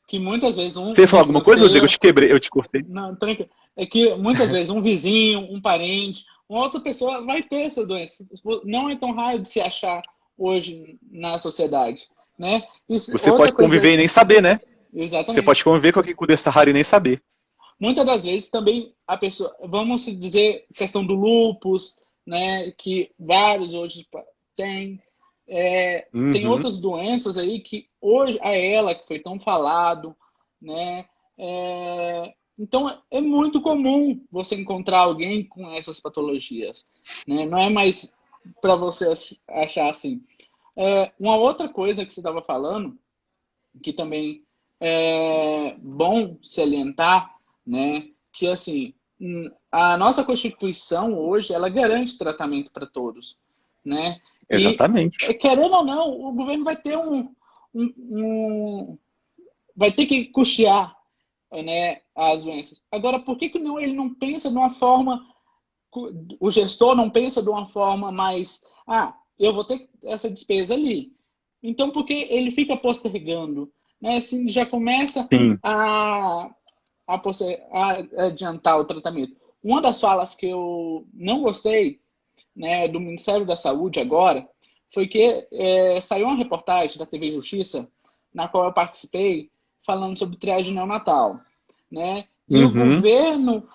Que muitas vezes Você ia falar alguma coisa, Rodrigo? Eu te quebrei, eu te cortei. Não, tranquilo. É que muitas vezes um vizinho, um parente, uma outra pessoa vai ter essa doença. Não é tão raro de se achar hoje na sociedade, né? Você pode conviver e nem saber, né? Exatamente. Você pode conviver com alguém com doença rara e nem saber. Muitas das vezes também a pessoa, vamos dizer, questão do lúpus, né, que vários hoje têm, tem outras doenças aí que hoje, a ela que foi tão falado, né, então é muito comum você encontrar alguém com essas patologias, né, não é mais para você achar assim. Uma outra coisa que você estava falando, que também é bom salientar, né, que assim, a nossa Constituição hoje, ela garante tratamento para todos, né? Exatamente. E, querendo ou não, o governo vai ter vai ter que custear, né, as doenças. Agora, por que não ele não pensa de uma forma, o gestor não pensa de uma forma mais, eu vou ter essa despesa ali. Então, por que ele fica postergando? Né? Assim, já começa a adiantar o tratamento. Uma das falas que eu não gostei, né, do Ministério da Saúde agora foi que saiu uma reportagem da TV Justiça, na qual eu participei, falando sobre triagem neonatal. Né? E o governo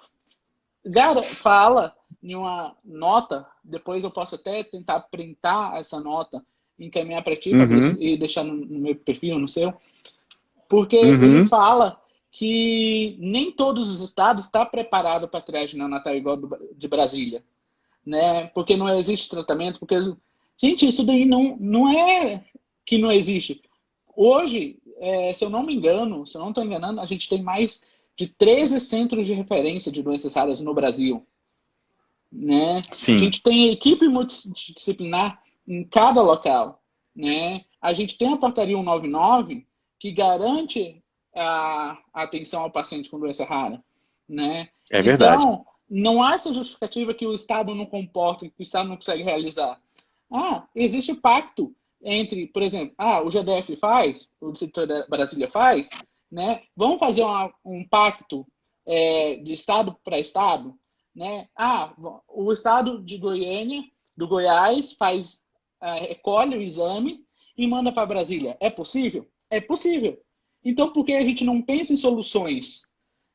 fala em uma nota, depois eu posso até tentar printar essa nota, encaminhar para ti e deixar no meu perfil, no seu, porque ele fala que nem todos os estados estão preparados para a triagem neonatal igual de Brasília, né? Porque não existe tratamento, porque... Gente, isso daí não é que não existe. Hoje, se eu não me engano, se eu não estou enganando, a gente tem mais de 13 centros de referência de doenças raras no Brasil. Né? Sim. A gente tem equipe multidisciplinar em cada local. né? A gente tem a portaria 199 que garante a atenção ao paciente com doença rara, né? É verdade. Então, não há essa justificativa que o Estado não comporta, que o Estado não consegue realizar. Existe pacto entre, por exemplo, o GDF faz, o Distrito de Brasília faz, né? Vamos fazer um pacto de Estado para Estado, né? O Estado de Goiânia, do Goiás, recolhe o exame e manda para Brasília. É possível? É possível. Então, por que a gente não pensa em soluções?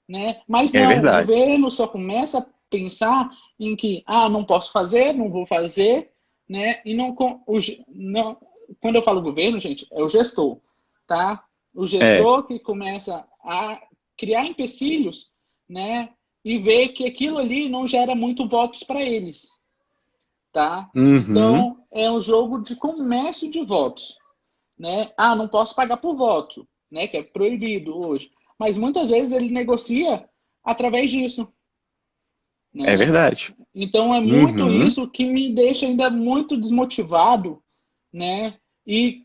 Né? Mas É não, o verdade. governo só começa a pensar em que, não posso fazer, não vou fazer, né? E não, quando eu falo governo, gente, é o gestor, tá? O É. gestor que começa a criar empecilhos, né? E ver que aquilo ali não gera muito votos para eles, tá? Uhum. Então, é um jogo de comércio de votos, né? Não posso pagar por voto, né? Que é proibido hoje. Mas muitas vezes ele negocia através disso, É né? verdade. Então é muito Uhum. isso que me deixa ainda muito desmotivado, né? E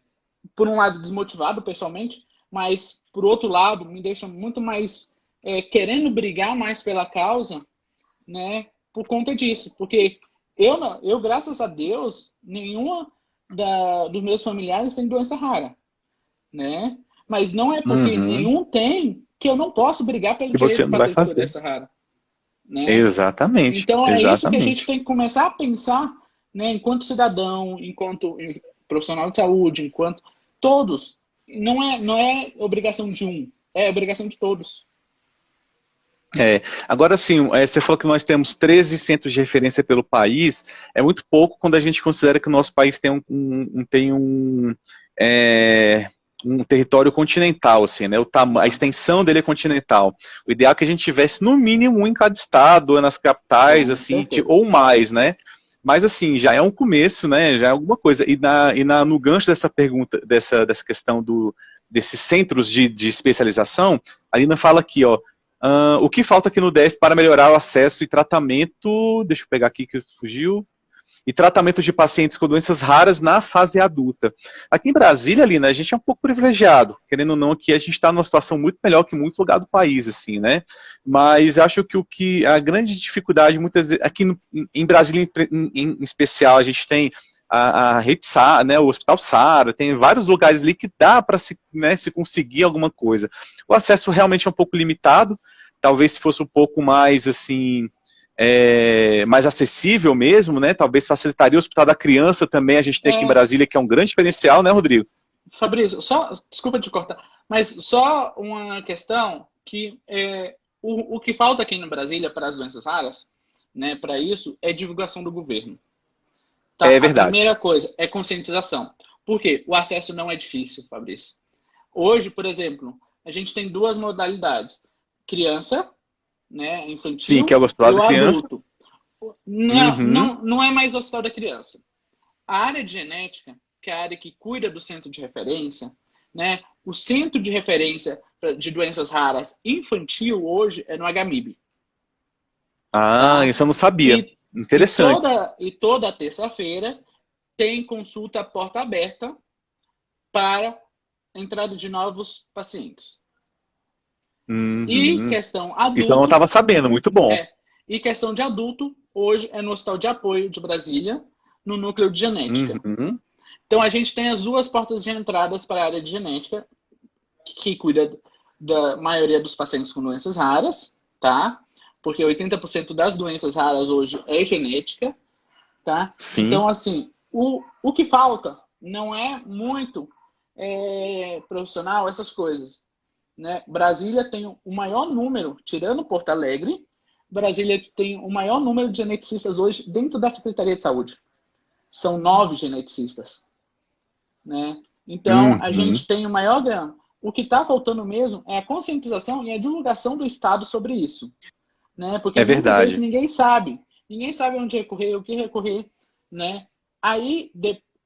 por um lado desmotivado pessoalmente, mas por outro lado me deixa muito mais querendo brigar mais pela causa, né? Por conta disso, porque eu graças a Deus, nenhuma dos meus familiares tem doença rara, né? Mas não é porque Uhum. nenhum tem que eu não posso brigar pelo Que direito você do não vai paciente com fazer. doença rara, né? Exatamente. Então é isso que a gente Exatamente. tem que começar a pensar, né? Enquanto cidadão, enquanto profissional de saúde, enquanto todos. Não é obrigação de um, é obrigação de todos. É. Agora sim, você falou que nós temos 13 centros de referência pelo país. É muito pouco quando a gente considera que o nosso país tem é, um território continental, assim, né? A Uhum. extensão dele é continental. O ideal é que a gente tivesse no mínimo um em cada estado, ou nas capitais, Com assim, certeza. ou mais, né? Mas assim, já é um começo, né? Já é alguma coisa. No gancho dessa pergunta, dessa questão desses centros de especialização, a Lina fala aqui, ó. O que falta aqui no DF para melhorar o acesso e tratamento? Deixa eu pegar aqui que fugiu. E tratamento de pacientes com doenças raras na fase adulta. Aqui em Brasília, ali, né, a gente é um pouco privilegiado. Querendo ou não, aqui a gente está numa situação muito melhor que muito lugar do país, assim, né? Mas acho que a grande dificuldade, muitas vezes, aqui em Brasília em especial, a gente tem a rede SARA, né, o Hospital SARA, tem vários lugares ali que dá para se conseguir alguma coisa. O acesso realmente é um pouco limitado, talvez se fosse um pouco mais assim, mais acessível mesmo, né? Talvez facilitaria o Hospital da Criança também, a gente tem aqui em É, Brasília, que é um grande diferencial, né, Rodrigo? Fabrício, desculpa te cortar, mas só uma questão que o que falta aqui no Brasília para as doenças raras, né, para isso, é divulgação do governo. Tá? É A verdade. primeira coisa é conscientização. Por quê? O acesso não é difícil, Fabrício. Hoje, por exemplo, a gente tem duas modalidades: criança, né, Sim, que é infantil, o Hospital e da o Criança. adulto. Não, Uhum. não, não é mais o hospital da criança. A área de genética, que é a área que cuida do centro de referência, né? O centro de referência de doenças raras infantil hoje é no HMIB, Ah, tá? isso eu não sabia. E, e Interessante. toda terça-feira tem consulta porta aberta para a entrada de novos pacientes. E Uhum. questão Isso eu não adulto, estava sabendo, muito bom. e questão de adulto, hoje é no Hospital de Apoio de Brasília, no núcleo de genética. Uhum. Então a gente tem as duas portas de entradas para a área de genética, que cuida da maioria dos pacientes com doenças raras, tá? Porque 80% das doenças raras hoje é genética, tá? Sim, Então, assim, o que falta não é muito profissional, essas coisas, né? Brasília tem o maior número, tirando Porto Alegre, Brasília tem o maior número de geneticistas hoje dentro da Secretaria de Saúde. São 9 geneticistas, né? Então, a uhum. gente tem o maior ganho. O que está faltando mesmo é a conscientização e a divulgação do Estado sobre isso, né? Porque É muitas vezes verdade. ninguém sabe onde recorrer, o que recorrer, né? Aí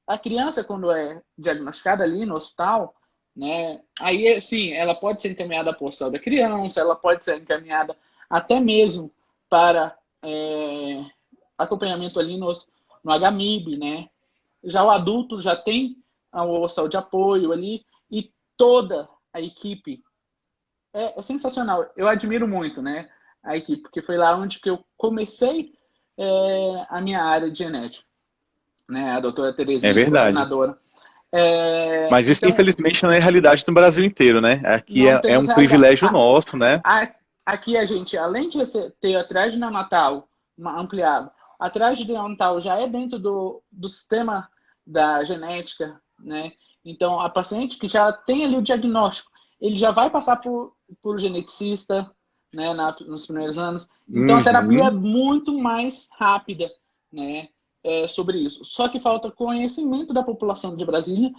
a criança quando é diagnosticada ali no hospital, né? Aí sim, ela pode ser encaminhada para o hospital da criança, ela pode ser encaminhada até mesmo para acompanhamento ali no HMIB, né? Já o adulto já tem ao hospital de apoio ali, e toda a equipe é sensacional. Eu admiro muito, né, a equipe, porque foi lá onde que eu comecei a minha área de genética, né, a doutora É Terezinha, verdade. coordenadora. Mas isso, Então, infelizmente, não é realidade no Brasil inteiro, né? Aqui não é temos um realidade. privilégio nosso, né? Aqui a gente, além de ter a triagem neonatal ampliado, a triagem neonatal já é dentro do sistema da genética, né? Então, a paciente que já tem ali o diagnóstico, ele já vai passar por geneticista, né, nos primeiros anos. Então, a terapia é muito mais rápida, né, sobre isso. Só que falta conhecimento da população de Brasília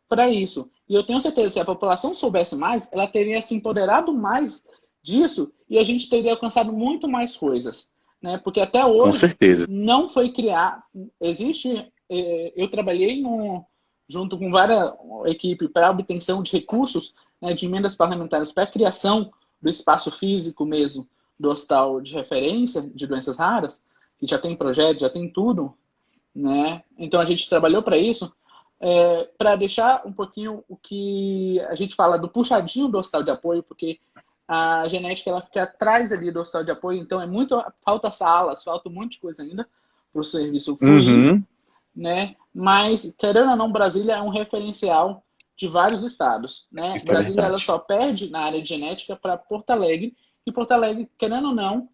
para isso. E eu tenho certeza que se a população soubesse mais, ela teria se empoderado mais disso e a gente teria alcançado muito mais coisas, né? Porque até hoje Com certeza. não foi criar. Existe. Eu trabalhei junto com várias equipes para obtenção de recursos, né, de emendas parlamentares para a criação do espaço físico mesmo do hospital de referência de doenças raras, que já tem projeto, já tem tudo, né? Então a gente trabalhou para isso. Para deixar um pouquinho o que a gente fala do puxadinho do hospital de apoio, porque a genética ela fica atrás ali do hospital de apoio, então falta salas, falta um monte de coisa ainda para o serviço fluir, né? Mas, querendo ou não, Brasília é um referencial de vários estados, né? Isso é Brasília ela verdade. só perde na área de genética para Porto Alegre, e Porto Alegre, querendo ou não,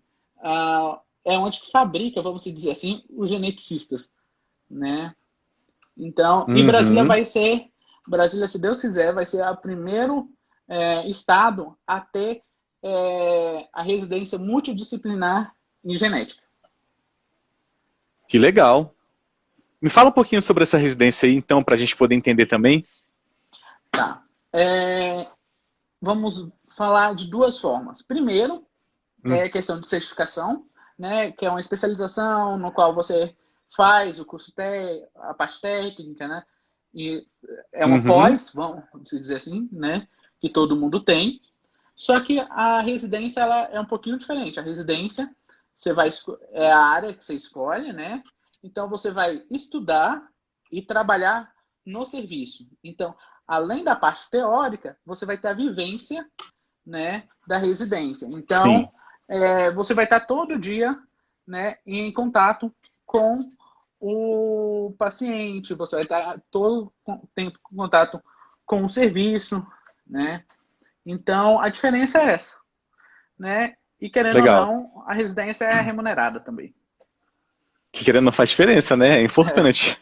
é onde que fabrica, vamos dizer assim, os geneticistas, né? Então, e Brasília, se Deus quiser, vai ser o primeiro estado a ter a residência multidisciplinar em genética. Que legal. Me fala um pouquinho sobre essa residência aí, então, para a gente poder entender também. Tá. Vamos falar de duas formas. Primeiro, a questão de certificação, né, que é uma especialização no qual você faz o curso a parte técnica, né? E é uma pós, vamos dizer assim, né? Que todo mundo tem. Só que a residência ela é um pouquinho diferente. A residência é a área que você escolhe, né? Então você vai estudar e trabalhar no serviço. Então, além da parte teórica, você vai ter a vivência, né, da residência. Então, você vai estar todo dia, né, em contato com o paciente, você vai estar todo o tempo em contato com o serviço, né? Então, a diferença é essa, né? E querendo ou não, a residência é remunerada também. Que querendo não faz diferença, né? É importante.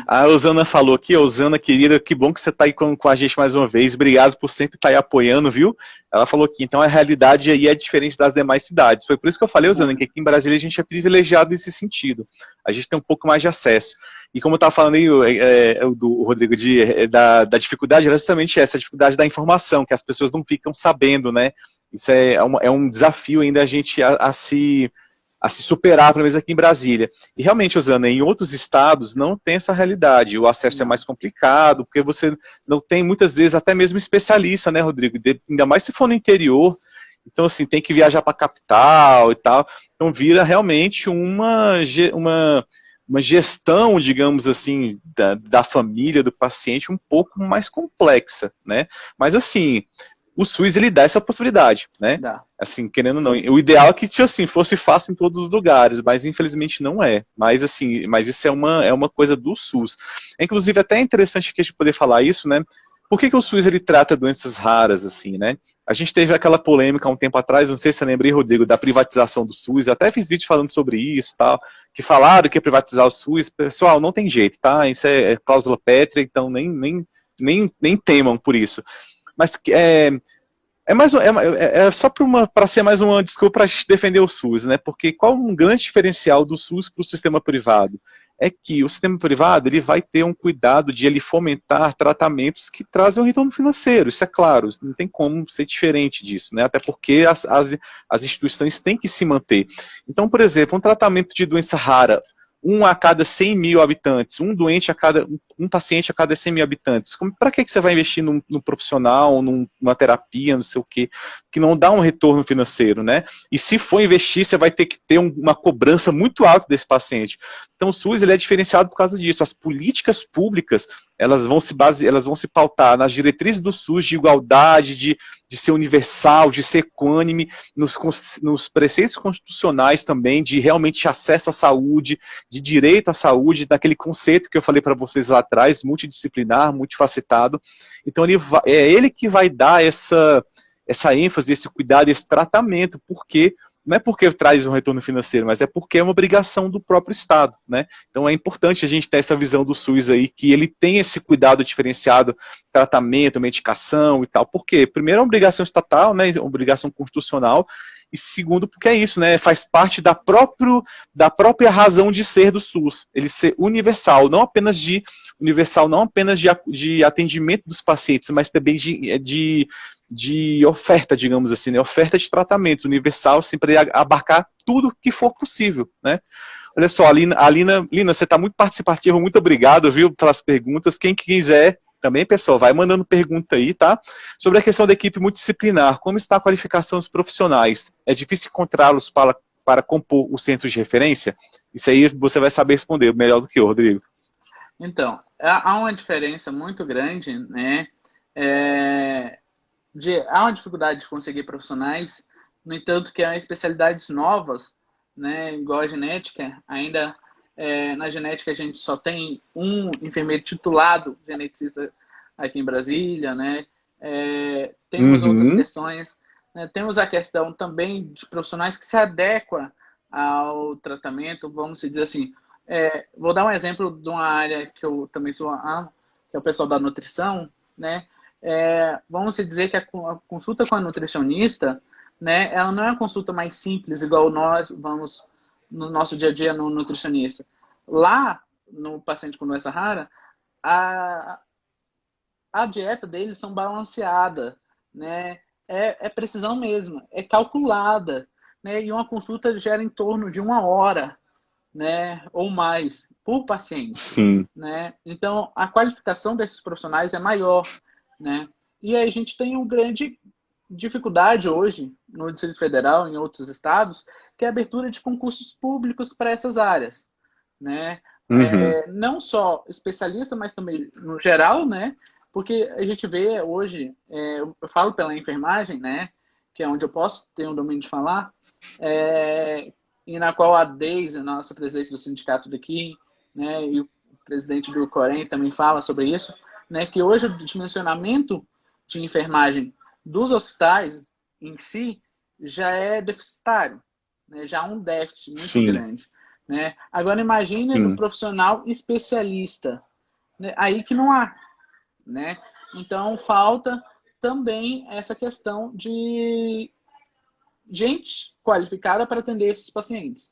A Osana falou aqui, Osana querida, que bom que você está aí com a gente mais uma vez. Obrigado por sempre estar aí apoiando, viu? Ela falou que então a realidade aí é diferente das demais cidades. Foi por isso que eu falei, Osana, que aqui em Brasília a gente é privilegiado nesse sentido. A gente tem um pouco mais de acesso. E como eu estava falando aí, do Rodrigo, da dificuldade, era justamente essa, a dificuldade da informação, que as pessoas não ficam sabendo, né? Isso é um desafio ainda a gente a se superar, pelo menos aqui em Brasília. E realmente, Osana, em outros estados não tem essa realidade, o acesso é mais complicado, porque você não tem, muitas vezes, até mesmo especialista, né, Rodrigo? Ainda mais se for no interior, então, assim, tem que viajar para a capital e tal, então vira realmente uma gestão, digamos assim, da família, do paciente, um pouco mais complexa, né? Mas, assim, o SUS, ele dá essa possibilidade, né? Dá. Assim, querendo ou não. O ideal é que, assim, fosse fácil em todos os lugares, mas infelizmente não é. Mas, assim, isso é uma coisa do SUS. Inclusive, até é interessante que a gente poder falar isso, né? Por que o SUS, ele trata doenças raras, assim, né? A gente teve aquela polêmica há um tempo atrás, não sei se você lembra aí, Rodrigo, da privatização do SUS, até fiz vídeo falando sobre isso e tal, que falaram que ia privatizar o SUS. Pessoal, não tem jeito, tá? Isso é cláusula pétrea, então nem temam por isso. Mas é só para ser mais uma desculpa para a gente defender o SUS, né? Porque qual um grande diferencial do SUS para o sistema privado? É que o sistema privado ele vai ter um cuidado de ele fomentar tratamentos que trazem um retorno financeiro, isso é claro, não tem como ser diferente disso, né? Até porque as instituições têm que se manter. Então, por exemplo, um tratamento de doença rara, 1 a cada 100 mil habitantes, um doente a cada um paciente a cada 100 mil habitantes. Para que você vai investir num profissional, numa terapia, não sei o quê, que não dá um retorno financeiro, né? E se for investir, você vai ter que ter uma cobrança muito alta desse paciente. Então o SUS ele é diferenciado por causa disso. As políticas públicas, elas vão se pautar nas diretrizes do SUS de igualdade, de ser universal, de ser equânime, nos preceitos constitucionais também, de realmente acesso à saúde, de direito à saúde, daquele conceito que eu falei para vocês lá atrás, multidisciplinar, multifacetado. Então é ele que vai dar essa ênfase, esse cuidado, esse tratamento, porque não é porque traz um retorno financeiro, mas é porque é uma obrigação do próprio Estado, né? Então é importante a gente ter essa visão do SUS aí, que ele tem esse cuidado diferenciado, tratamento, medicação e tal. Por quê? Primeiro, é uma obrigação estatal, né? Uma obrigação constitucional, e segundo, porque é isso, né? Faz parte da própria razão de ser do SUS, ele ser universal, não apenas de atendimento dos pacientes, mas também de oferta, digamos assim, né? Oferta de tratamentos, universal, sempre abarcar tudo que for possível, né? Olha só, Lina, você está muito participativa, muito obrigado, viu, pelas perguntas. Quem quiser também, pessoal, vai mandando pergunta aí, tá? Sobre a questão da equipe multidisciplinar, como está a qualificação dos profissionais? É difícil encontrá-los para compor o centro de referência? Isso aí você vai saber responder melhor do que eu, Rodrigo. Então, há uma diferença muito grande, né? Há uma dificuldade de conseguir profissionais, no entanto que há especialidades novas, né, igual a genética, ainda na genética a gente só tem um enfermeiro titulado geneticista aqui em Brasília, né? Temos outras questões, né? Temos a questão também de profissionais que se adequam ao tratamento, vamos dizer assim. Vou dar um exemplo de uma área que eu também amo, que é o pessoal da nutrição, né? Vamos dizer que a consulta com a nutricionista, né, ela não é uma consulta mais simples, igual nós vamos no nosso dia a dia no nutricionista. Lá, no paciente com doença rara, a dieta deles são balanceada, né? É precisão mesmo, é calculada, né? E uma consulta gera em torno de 1 hora, né, ou mais, por paciente. Sim. Né? Então, a qualificação desses profissionais é maior, né? E aí a gente tem uma grande dificuldade hoje, no Distrito Federal e em outros estados, que é a abertura de concursos públicos para essas áreas, né? Não só especialista, mas também no geral, né? Porque a gente vê hoje, eu falo pela enfermagem, né? Que é onde eu posso ter um domínio de falar, e na qual a Deise, nossa presidente do sindicato daqui, né? E o presidente do Corém também fala sobre isso, né? Que hoje o dimensionamento de enfermagem dos hospitais em si já é deficitário, né? Já há um déficit muito grande, né? Agora imagine o profissional especialista, né? Aí que não há, né? Então falta também essa questão de gente qualificada para atender esses pacientes,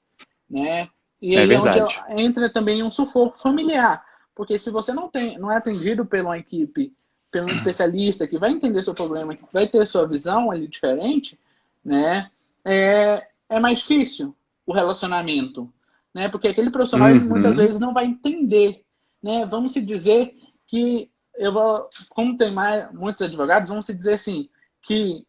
né? E aí é onde entra também um sufoco familiar, porque se você não é atendido pela uma equipe, pelo especialista que vai entender seu problema, que vai ter sua visão ali diferente, né? É mais difícil o relacionamento, né? Porque aquele profissional muitas vezes não vai entender, né? Vamos se dizer que como tem muitos advogados, vamos se dizer assim que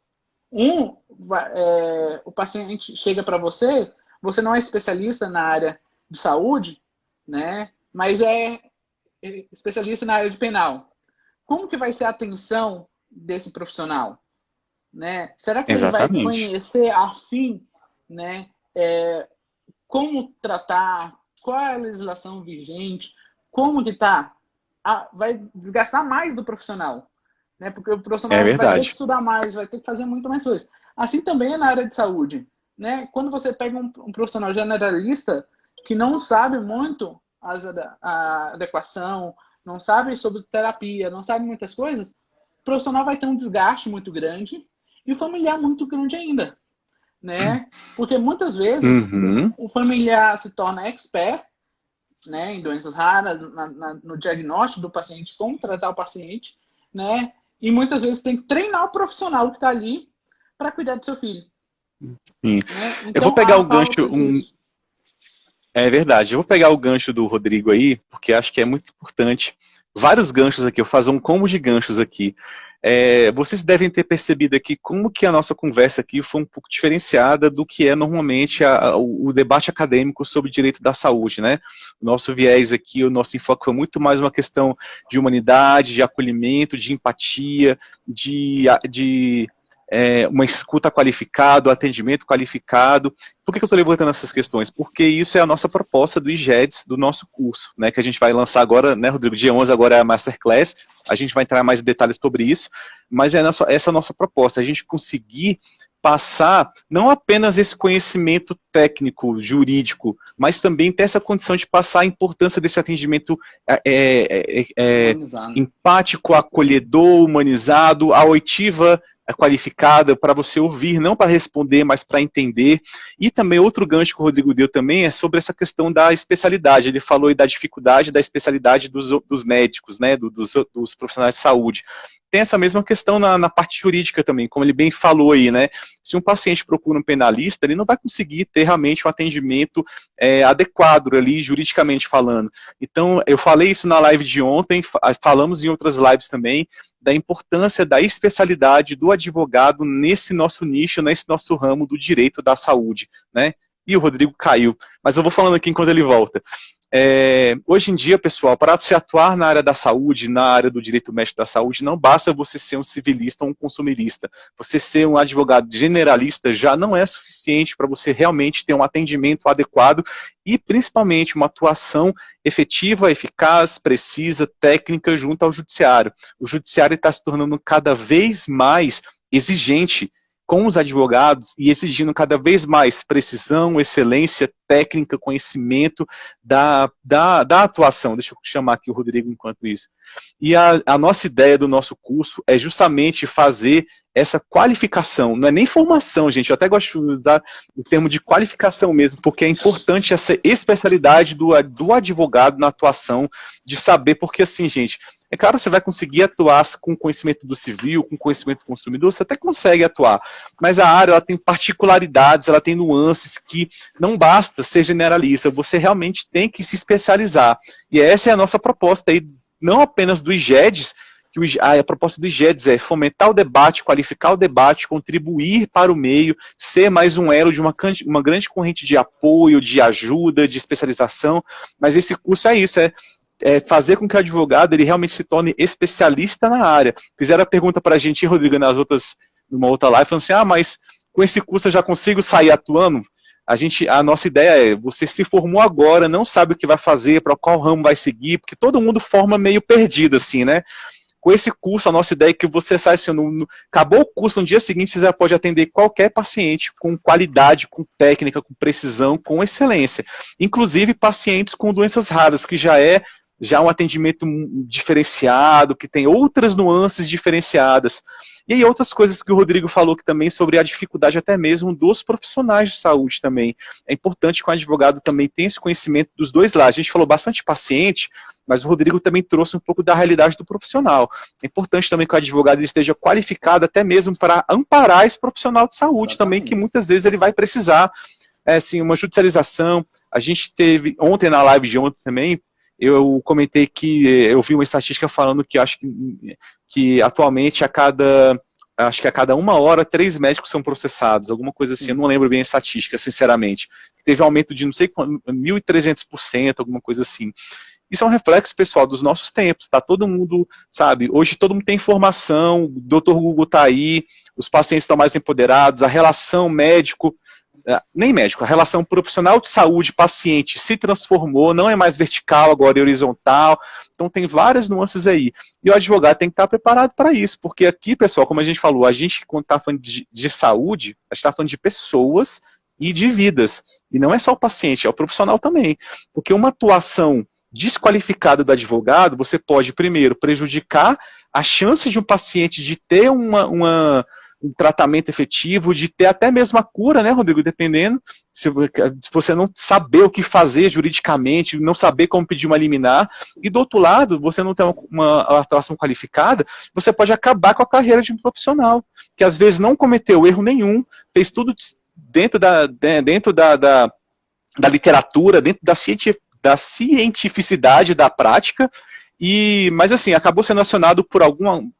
o paciente chega para você, você não é especialista na área de saúde, né? Mas é especialista na área de penal. Como que vai ser a atenção desse profissional, né? Será que ele vai conhecer a fim, né? Como tratar, qual é a legislação vigente, como que tá? Vai desgastar mais do profissional, né? Porque o profissional vai ter que estudar mais, vai ter que fazer muito mais coisas. Assim também é na área de saúde, né? Quando você pega um profissional generalista que não sabe muito a adequação, não sabe sobre terapia, não sabe muitas coisas, o profissional vai ter um desgaste muito grande e o familiar muito grande ainda, né? Porque muitas vezes o familiar se torna expert, né, em doenças raras, no diagnóstico do paciente, como tratar o paciente, né? E muitas vezes tem que treinar o profissional que está ali para cuidar do seu filho. Sim. Né? Então, eu vou pegar o gancho... É verdade, eu vou pegar o gancho do Rodrigo aí, porque acho que é muito importante vários ganchos aqui, eu vou fazer um combo de ganchos aqui. Vocês devem ter percebido aqui como que a nossa conversa aqui foi um pouco diferenciada do que é normalmente o debate acadêmico sobre direito da saúde, né? O nosso viés aqui, o nosso enfoque foi muito mais uma questão de humanidade, de acolhimento, de empatia, de uma escuta qualificada, atendimento qualificado. Por que eu estou levantando essas questões? Porque isso é a nossa proposta do IGEDS, do nosso curso, né, que a gente vai lançar agora, né, Rodrigo, dia 11 agora é a Masterclass, a gente vai entrar mais em detalhes sobre isso, mas essa é a nossa proposta, a gente conseguir passar não apenas esse conhecimento técnico, jurídico, mas também ter essa condição de passar a importância desse atendimento empático, acolhedor, humanizado, a oitiva qualificada para você ouvir, não para responder, mas para entender. E também outro gancho que o Rodrigo deu também é sobre essa questão da especialidade. Ele falou aí da dificuldade da especialidade dos médicos, né, dos profissionais de saúde. Tem essa mesma questão na parte jurídica também, como ele bem falou aí, né? Se um paciente procura um penalista, ele não vai conseguir ter realmente um atendimento adequado ali, juridicamente falando. Então, eu falei isso na live de ontem, falamos em outras lives também, da importância da especialidade do advogado nesse nosso nicho, nesse nosso ramo do direito da saúde, né? E o Rodrigo caiu, mas eu vou falando aqui enquanto ele volta. Hoje em dia, pessoal, para se atuar na área da saúde, na área do direito médico da saúde, não basta você ser um civilista ou um consumirista. Você ser um advogado generalista já não é suficiente para você realmente ter um atendimento adequado e, principalmente, uma atuação efetiva, eficaz, precisa, técnica junto ao judiciário. O judiciário está se tornando cada vez mais exigente com os advogados e exigindo cada vez mais precisão, excelência, técnica, conhecimento da atuação. Deixa eu chamar aqui o Rodrigo enquanto isso. E a nossa ideia do nosso curso é justamente fazer essa qualificação, não é nem formação, gente, eu até gosto de usar o termo de qualificação mesmo, porque é importante essa especialidade do advogado na atuação, de saber, porque assim, gente, é claro que você vai conseguir atuar com conhecimento do civil, com conhecimento do consumidor, você até consegue atuar, mas a área ela tem particularidades, ela tem nuances que não basta ser generalista, você realmente tem que se especializar, e essa é a nossa proposta aí, não apenas do IGEDS, que a proposta do IGEDS é fomentar o debate, qualificar o debate, contribuir para o meio, ser mais um elo de uma grande corrente de apoio, de ajuda, de especialização, mas esse curso é isso, fazer com que o advogado ele realmente se torne especialista na área. Fizeram a pergunta para a gente, Rodrigo, numa outra live, falando assim, mas com esse curso eu já consigo sair atuando? A nossa ideia é, você se formou agora, não sabe o que vai fazer, para qual ramo vai seguir, porque todo mundo forma meio perdido, assim, né? Com esse curso, a nossa ideia é que você sai assim, acabou o curso, no dia seguinte você já pode atender qualquer paciente com qualidade, com técnica, com precisão, com excelência. Inclusive pacientes com doenças raras, que já é um atendimento diferenciado, que tem outras nuances diferenciadas. E aí outras coisas que o Rodrigo falou que também sobre a dificuldade até mesmo dos profissionais de saúde também. É importante que o advogado também tenha esse conhecimento dos dois lados. A gente falou bastante paciente, mas o Rodrigo também trouxe um pouco da realidade do profissional. É importante também que o advogado esteja qualificado até mesmo para amparar esse profissional de saúde. Exatamente. Também, que muitas vezes ele vai precisar, assim, uma judicialização. A gente teve, ontem na live de ontem também, eu comentei que eu vi uma estatística falando que acho que atualmente a cada 1 hora 3 médicos são processados, alguma coisa assim, eu não lembro bem a estatística, sinceramente. Teve aumento de não sei quanto, 1.300%, alguma coisa assim. Isso é um reflexo, pessoal, dos nossos tempos, tá? Todo mundo, sabe, hoje todo mundo tem informação, o Dr. Google tá aí, os pacientes estão mais empoderados, a relação médico, nem médico, a relação profissional de saúde, paciente, se transformou, não é mais vertical, agora é horizontal, então tem várias nuances aí. E o advogado tem que estar preparado para isso, porque aqui, pessoal, como a gente falou, a gente, quando está falando de saúde, a gente está falando de pessoas e de vidas, e não é só o paciente, é o profissional também, porque uma atuação desqualificada do advogado, você pode, primeiro, prejudicar a chance de um paciente de ter um tratamento efetivo, de ter até mesmo a cura, né, Rodrigo, dependendo, se você não saber o que fazer juridicamente, não saber como pedir uma liminar, e do outro lado, você não tem uma atuação qualificada, você pode acabar com a carreira de um profissional, que às vezes não cometeu erro nenhum, fez tudo dentro da literatura, dentro da cientificidade da prática, Mas assim, acabou sendo acionado por algum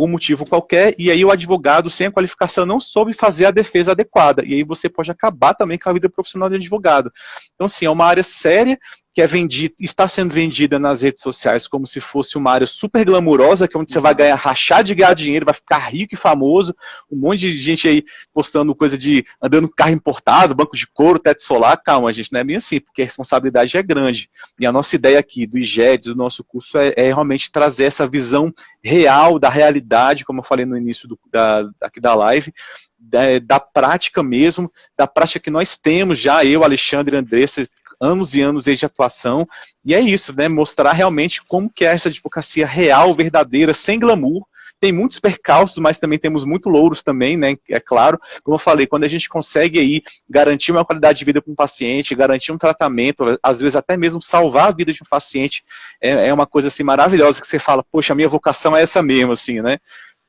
motivo qualquer, e aí o advogado sem a qualificação não soube fazer a defesa adequada, e aí você pode acabar também com a vida profissional de advogado. Então, sim, é uma área séria, que é vendida, está sendo vendida nas redes sociais como se fosse uma área super glamurosa, que é onde você vai rachar de ganhar dinheiro, vai ficar rico e famoso, um monte de gente aí postando coisa de andando com carro importado, banco de couro, teto solar. Calma, gente, não é bem assim, porque a responsabilidade é grande. E a nossa ideia aqui do IGEDS, do nosso curso, é realmente trazer essa visão real, da realidade, como eu falei no início aqui da live, da prática mesmo, da prática que nós temos já, eu, Alexandre e Andressa, anos e anos desde atuação, e é isso, né, mostrar realmente como que é essa advocacia real, verdadeira, sem glamour. Tem muitos percalços, mas também temos muito louros também, né, é claro. Como eu falei, quando a gente consegue aí garantir uma qualidade de vida para um paciente, garantir um tratamento, às vezes até mesmo salvar a vida de um paciente, é uma coisa assim maravilhosa, que você fala, poxa, a minha vocação é essa mesmo, assim, né.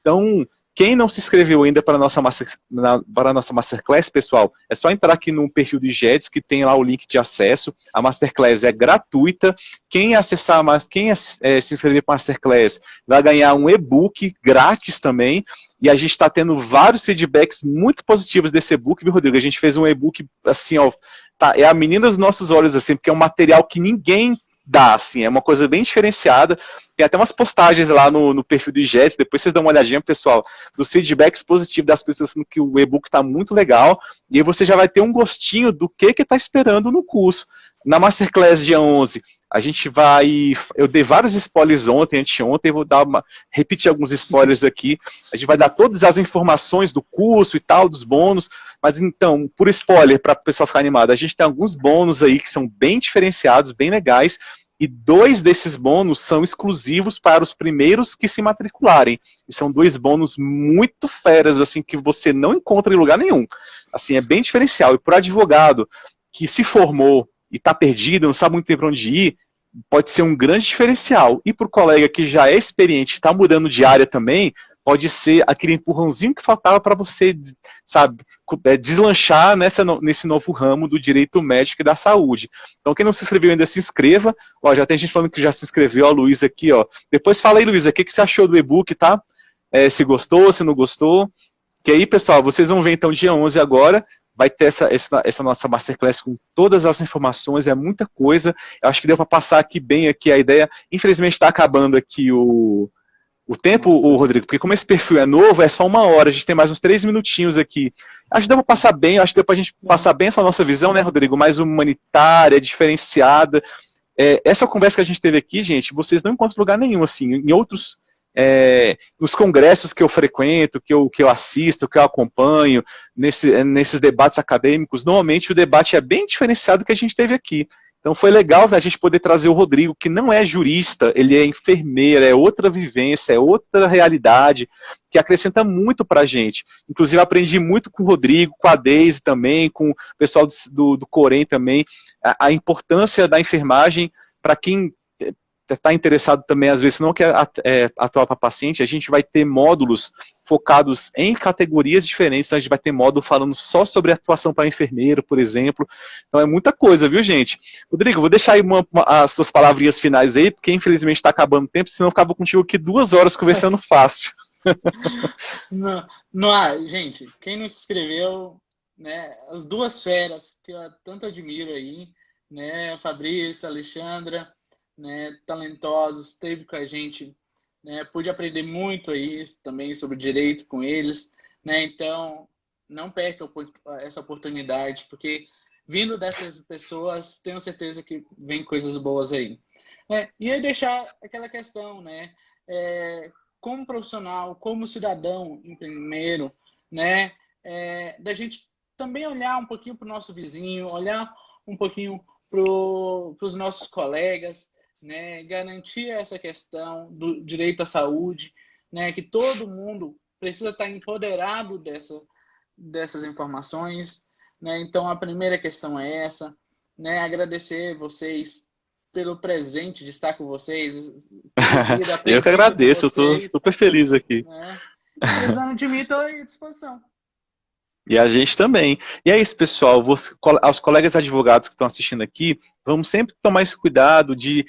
Então, quem não se inscreveu ainda para a nossa Masterclass, pessoal, é só entrar aqui no perfil do IGEDS, que tem lá o link de acesso. A Masterclass é gratuita. Quem se inscrever para a Masterclass vai ganhar um e-book grátis também. E a gente está tendo vários feedbacks muito positivos desse e-book, viu, Rodrigo? A gente fez um e-book, assim, ó, é a menina dos nossos olhos, assim, porque é um material que ninguém dá, assim, é uma coisa bem diferenciada. Tem até umas postagens lá no perfil do IGEDS, depois vocês dão uma olhadinha, pessoal, dos feedbacks positivos das pessoas, que o e-book está muito legal, e aí você já vai ter um gostinho do que está esperando no curso. Na Masterclass dia 11, a gente vai... Eu dei vários spoilers ontem, anteontem, vou repetir alguns spoilers aqui. A gente vai dar todas as informações do curso e tal, dos bônus, mas então, por spoiler, para o pessoal ficar animado, a gente tem alguns bônus aí que são bem diferenciados, bem legais, e 2 desses bônus são exclusivos para os primeiros que se matricularem. E são 2 bônus muito feras, assim, que você não encontra em lugar nenhum. Assim, é bem diferencial. E para o advogado que se formou e está perdido, não sabe muito bem para onde ir, pode ser um grande diferencial. E para o colega que já é experiente, está mudando de área também, pode ser aquele empurrãozinho que faltava para você, sabe, deslanchar nesse novo ramo do direito médico e da saúde. Então, quem não se inscreveu ainda, se inscreva. Ó, já tem gente falando que já se inscreveu, ó, Luísa aqui, ó. Depois fala aí, Luísa, o que você achou do e-book, tá? Se gostou, se não gostou. Que aí, pessoal, vocês vão ver, então, dia 11 agora, vai ter essa nossa Masterclass com todas as informações, é muita coisa. Eu acho que deu para passar aqui bem aqui a ideia. Infelizmente, está acabando aqui o tempo, Rodrigo, porque como esse perfil é novo, é só 1 hora, a gente tem mais uns 3 minutinhos aqui. Acho que deu para passar bem, acho que deu para a gente passar bem essa nossa visão, né, Rodrigo? Mais humanitária, diferenciada. Essa conversa que a gente teve aqui, gente, vocês não encontram lugar nenhum, assim, em outros... nos congressos que eu frequento, que eu assisto, que eu acompanho, nesses debates acadêmicos, normalmente o debate é bem diferenciado do que a gente teve aqui. Então foi legal a gente poder trazer o Rodrigo, que não é jurista, ele é enfermeiro, é outra vivência, é outra realidade, que acrescenta muito para a gente. Inclusive aprendi muito com o Rodrigo, com a Deise também, com o pessoal do Corém também, a importância da enfermagem para quem está interessado também, às vezes, não quer atuar para paciente, a gente vai ter módulos focados em categorias diferentes, então a gente vai ter módulo falando só sobre atuação para enfermeiro, por exemplo. Então é muita coisa, viu, gente? Rodrigo, vou deixar aí as suas palavrinhas finais aí, porque infelizmente está acabando o tempo, senão eu ficava contigo aqui 2 horas conversando fácil. Gente, quem não se inscreveu, né, as 2 feras que eu tanto admiro aí, né, Fabrício, Alexandra, né, talentosos, esteve com a gente, né, pude aprender muito aí também sobre direito com eles, né, então não perca essa oportunidade, porque vindo dessas pessoas, tenho certeza que vem coisas boas aí. E aí deixar aquela questão, né, como profissional, como cidadão, em primeiro, né, da gente também olhar um pouquinho para o nosso vizinho, olhar um pouquinho para os nossos colegas, né, garantir essa questão do direito à saúde, né, que todo mundo precisa estar empoderado dessas informações, né, então a primeira questão é essa, né, agradecer vocês pelo presente de estar com vocês. Eu que agradeço, eu estou super feliz aqui. Né, precisando de mim, estou à disposição. E a gente também. E é isso, pessoal. Aos colegas advogados que estão assistindo aqui, vamos sempre tomar esse cuidado de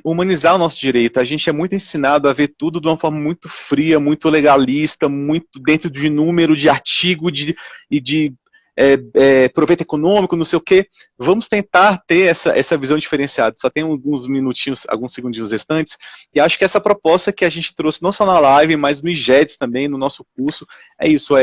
humanizar o nosso direito. A gente é muito ensinado a ver tudo de uma forma muito fria, muito legalista, muito dentro de número, de artigo e de proveito econômico, não sei o quê. Vamos tentar ter essa visão diferenciada. Só tem alguns minutinhos, alguns segundinhos restantes, e acho que essa proposta que a gente trouxe, não só na live, mas no IGEDS também, no nosso curso, é isso,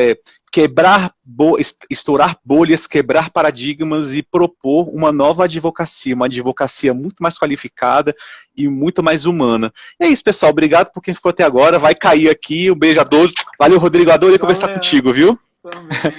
estourar bolhas, quebrar paradigmas e propor uma nova advocacia, uma advocacia muito mais qualificada e muito mais humana. E é isso, pessoal. Obrigado por quem ficou até agora. Vai cair aqui. Um beijo a todos. Valeu, Rodrigo. Adorei conversar contigo, viu? Também.